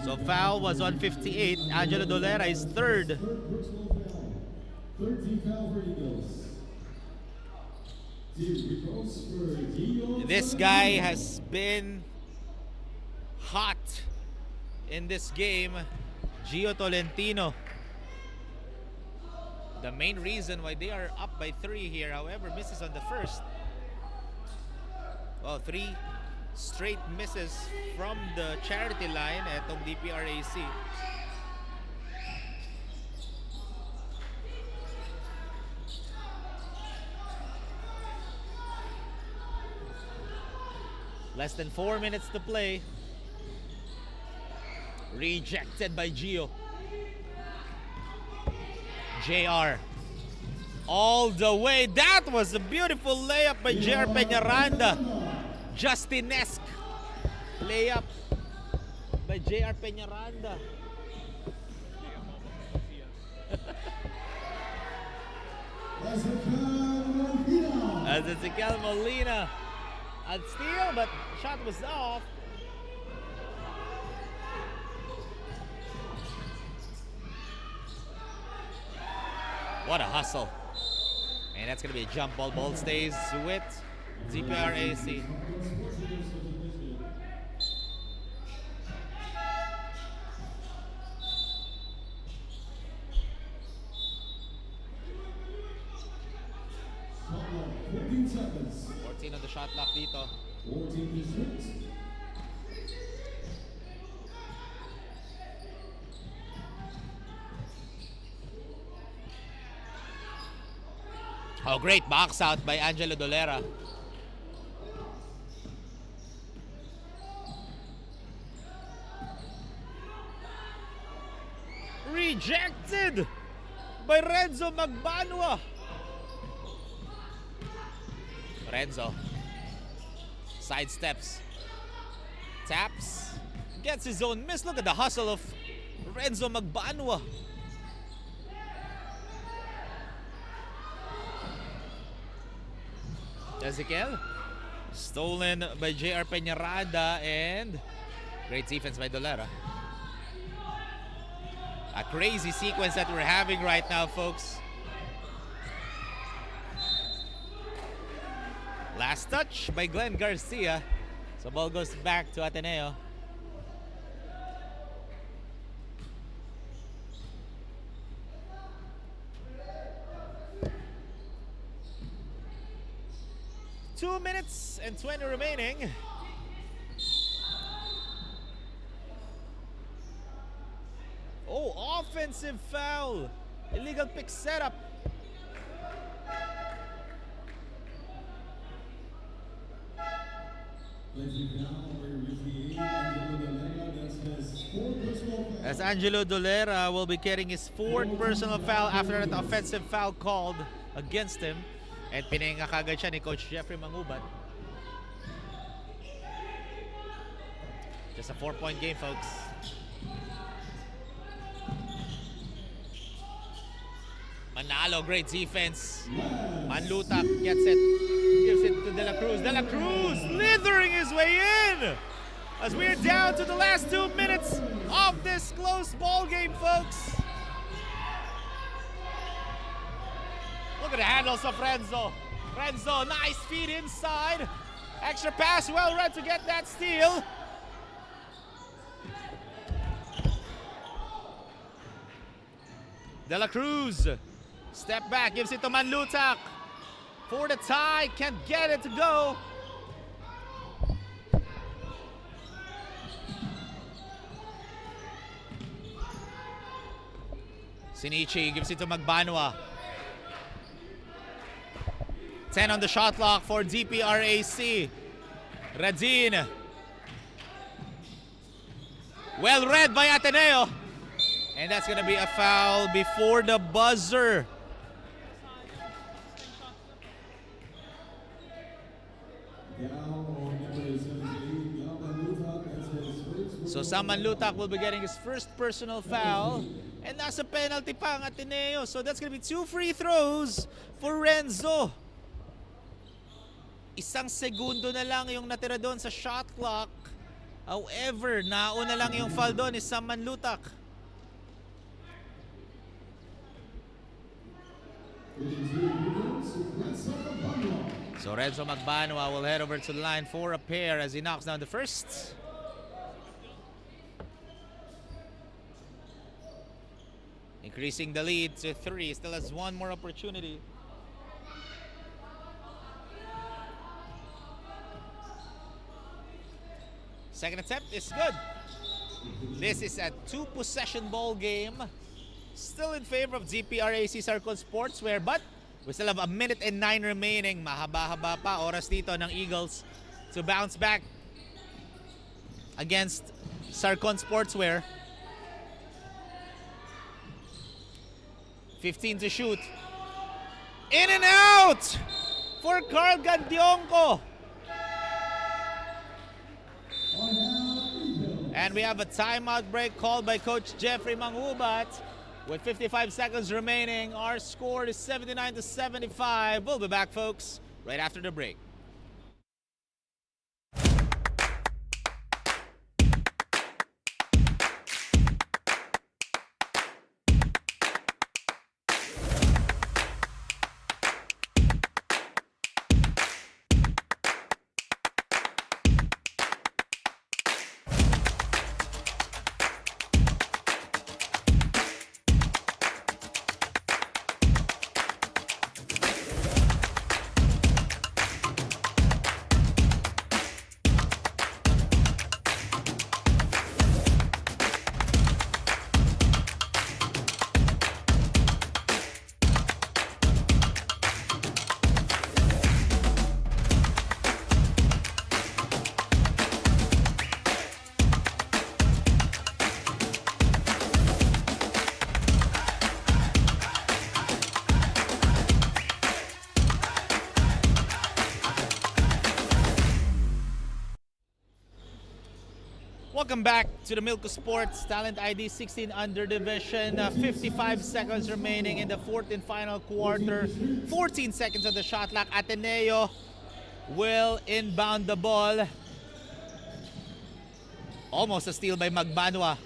So foul was on 58. Angelo Dolera is third. This guy has been hot in this game, Gio Tolentino. The main reason why they are up by 3 here, however, misses on the first. Well, 3 straight misses from the charity line at DPRAC. Less than 4 minutes to play. Rejected by Gio. JR. All the way. That was a beautiful layup by JR Peñaranda. Justinesque layup by JR Peñaranda. As Ezequiel Molina at steal, but shot was off. What a hustle. And that's going to be a jump ball. Ball stays with ZPRAC. Seconds. 14 on the shot clock dito. 14 seconds. Oh, great box out by Angelo Dolera. Rejected by Renzo Magbanua. Renzo sidesteps, taps, gets his own miss. Look at the hustle of Renzo Magbanua. Ezequiel, stolen by JR Peñaranda, and great defense by Dolera. A crazy sequence that we're having right now, folks. Last touch by Glenn Garcia. So ball goes back to Ateneo. Two minutes and 20 remaining. Oh, offensive foul. Illegal pick setup. As Angelo Dolera will be carrying his fourth personal foul after that offensive foul called against him. And pinahinga kagad siya ni Coach Jeffrey Mangubat. Just a 4-point game, folks. Manalo, great defense. Manlutak gets it, gives it to De La Cruz. De La Cruz slithering his way in as we're down to the last 2 minutes of this close ball game, folks. Look at the handles of Renzo. Renzo, nice feed inside. Extra pass, well read to get that steal. De La Cruz, step back, gives it to Manlutak for the tie, can't get it to go. Sinichi gives it to Magbanua. 10 on the shot clock for DPRAC. Radin. Well read by Ateneo. And that's going to be a foul before the buzzer. So Sam Manlutak will be getting his first personal foul. And nasa penalty pa ang Ateneo. So that's going to be 2 free throws for Renzo. Isang segundo na lang yung natira doon sa shot clock. However, nauna lang yung foul doon ni Sam Manlutak. So Renzo Magbanua will head over to the line for a pair as he knocks down the first. Increasing the lead to 3. Still has one more opportunity. Second attempt is good. This is a 2-possession ball game. Still in favor of GPRAC Sarcon Sportswear, but we still have 1 minute and 9 remaining. Mahaba-haba pa oras dito ng Eagles to bounce back against Sarcon Sportswear. 15 to shoot. In and out for Carl Gandionco. And we have a timeout break called by Coach Jeffrey Manghubat. With 55 seconds remaining, our score is 79 to 75. We'll be back, folks, right after the break. Welcome back to the Milcu Sports Talent ID 16 under division. 55 seconds remaining in the fourth and final quarter. 14 seconds on the shot clock. Ateneo will inbound the ball. Almost a steal by Magbanwa.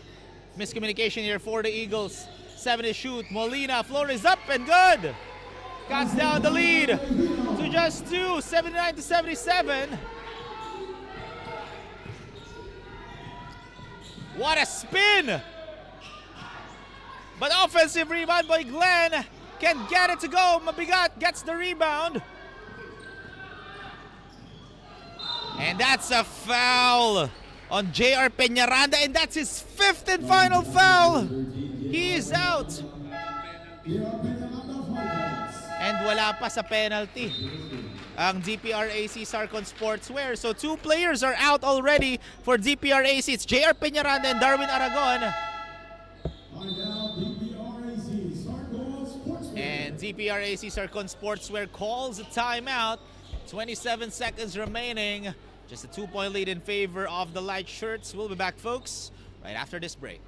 Miscommunication here for the Eagles. 7 to shoot. Molina, floor is up and good. Cuts down the lead to just 2, 79 to 77. What a spin! But offensive rebound by Glenn. Can get it to go. Mabigat gets the rebound. And that's a foul on JR Peñaranda, and that's his fifth and final foul. He is out. And wala pa sa penalty ang DPRAC Sarcon Sportswear. So 2 players are out already for DPRAC. It's JR Peñaranda and Darwin Aragon. And DPRAC Sarcon Sportswear calls a timeout. 27 seconds remaining. Just a 2-point lead in favor of the light shirts. We'll be back, folks, right after this break.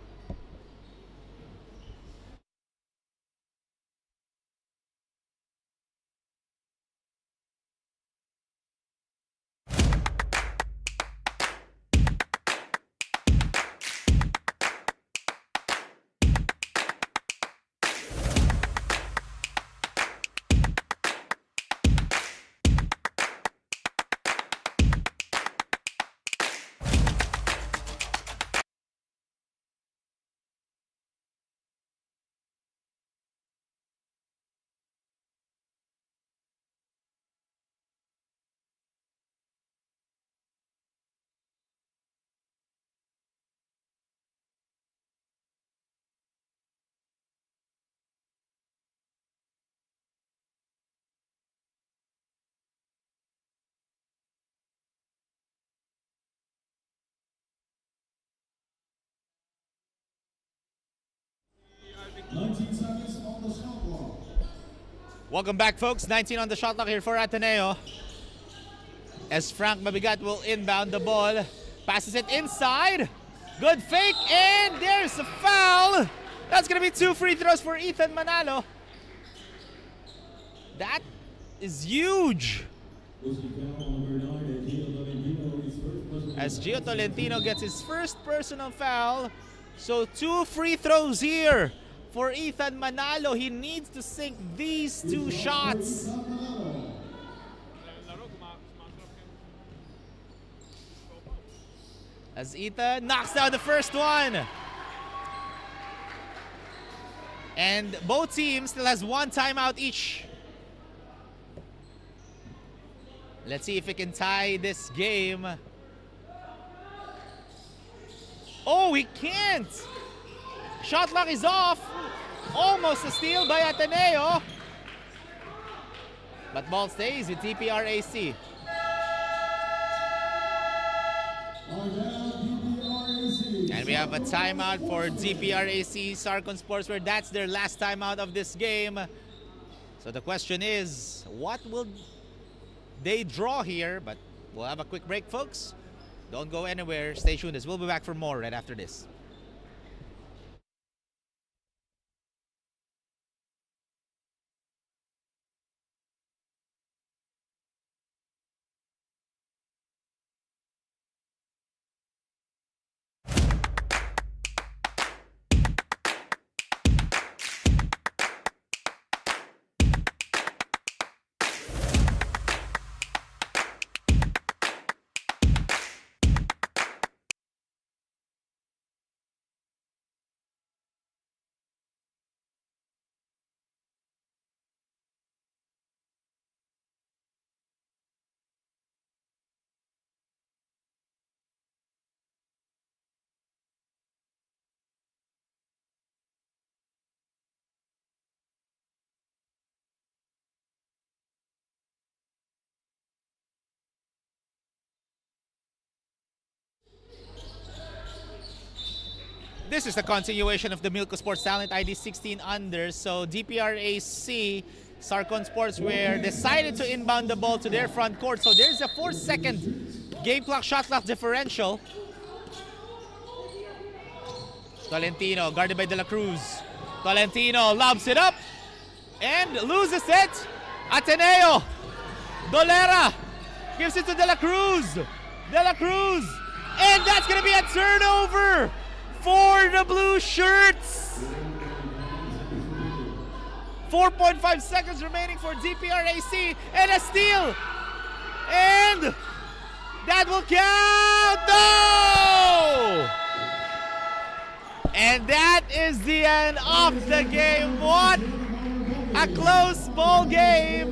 Welcome back, folks. 19 on the shot clock here for Ateneo. As Frank Mabigat will inbound the ball. Passes it inside. Good fake, and there's a foul. That's going to be 2 free throws for Ethan Manalo. That is huge. As Gio Tolentino gets his first personal foul. So 2 free throws here for Ethan Manalo. He needs to sink these 2 shots. As Ethan knocks down the first one. And both teams still has 1 timeout each. Let's see if we can tie this game. Oh, he can't! Shot clock is off. Almost a steal by Ateneo. But ball stays with DPRAC. And we have a timeout for DPRAC Sarcon Sportswear. That's their last timeout of this game. So the question is, what will they draw here? But we'll have a quick break, folks. Don't go anywhere. Stay tuned as we'll be back for more right after this. This is the continuation of the Milcu Sports Talent ID 16 under. So DPRAC Sarcon Sportswear decided to inbound the ball to their front court. So there's a 4-second game clock, shot clock differential. Tolentino guarded by De La Cruz. Tolentino lobs it up and loses it. Ateneo. Dolera gives it to De La Cruz. De La Cruz. And that's going to be a turnover for the blue shirts. 4.5 seconds remaining for DPRAC and a steal. And that will count. No! And that is the end of the game. What a close ball game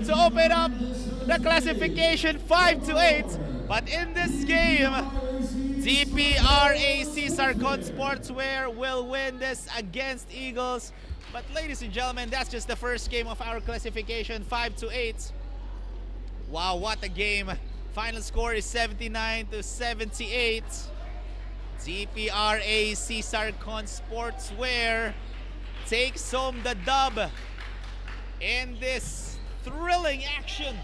to open up the classification 5-8. But in this game, DPRAC Sarcon Sportswear will win this against Eagles. But ladies and gentlemen, that's just the first game of our classification, 5-8. Wow, what a game. Final score is 79-78. DPRAC Sarcon Sportswear takes home the dub in this thrilling action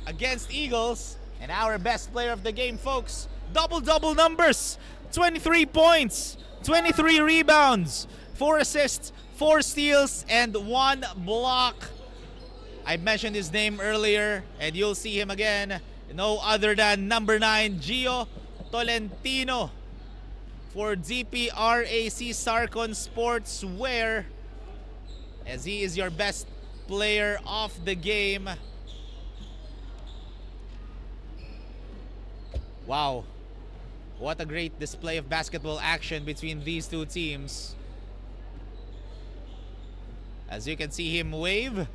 against Eagles. And our best player of the game, folks, double numbers, 23 points, 23 rebounds, 4 assists, 4 steals, and 1 block. I mentioned his name earlier, and you'll see him again. No other than number 9, Gio Tolentino for DPRAC Sarcon Sportswear, as he is your best player of the game. Wow, what a great display of basketball action between these two teams. As you can see him wave,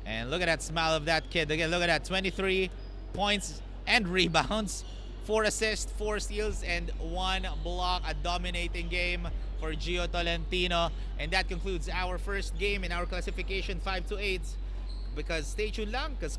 and look at that smile of that kid. Again, look at that, 23 points and rebounds, 4 assists, 4 steals, and 1 block. A dominating game for Gio Tolentino. And that concludes our first game in our classification 5-8. Because stay tuned lang, because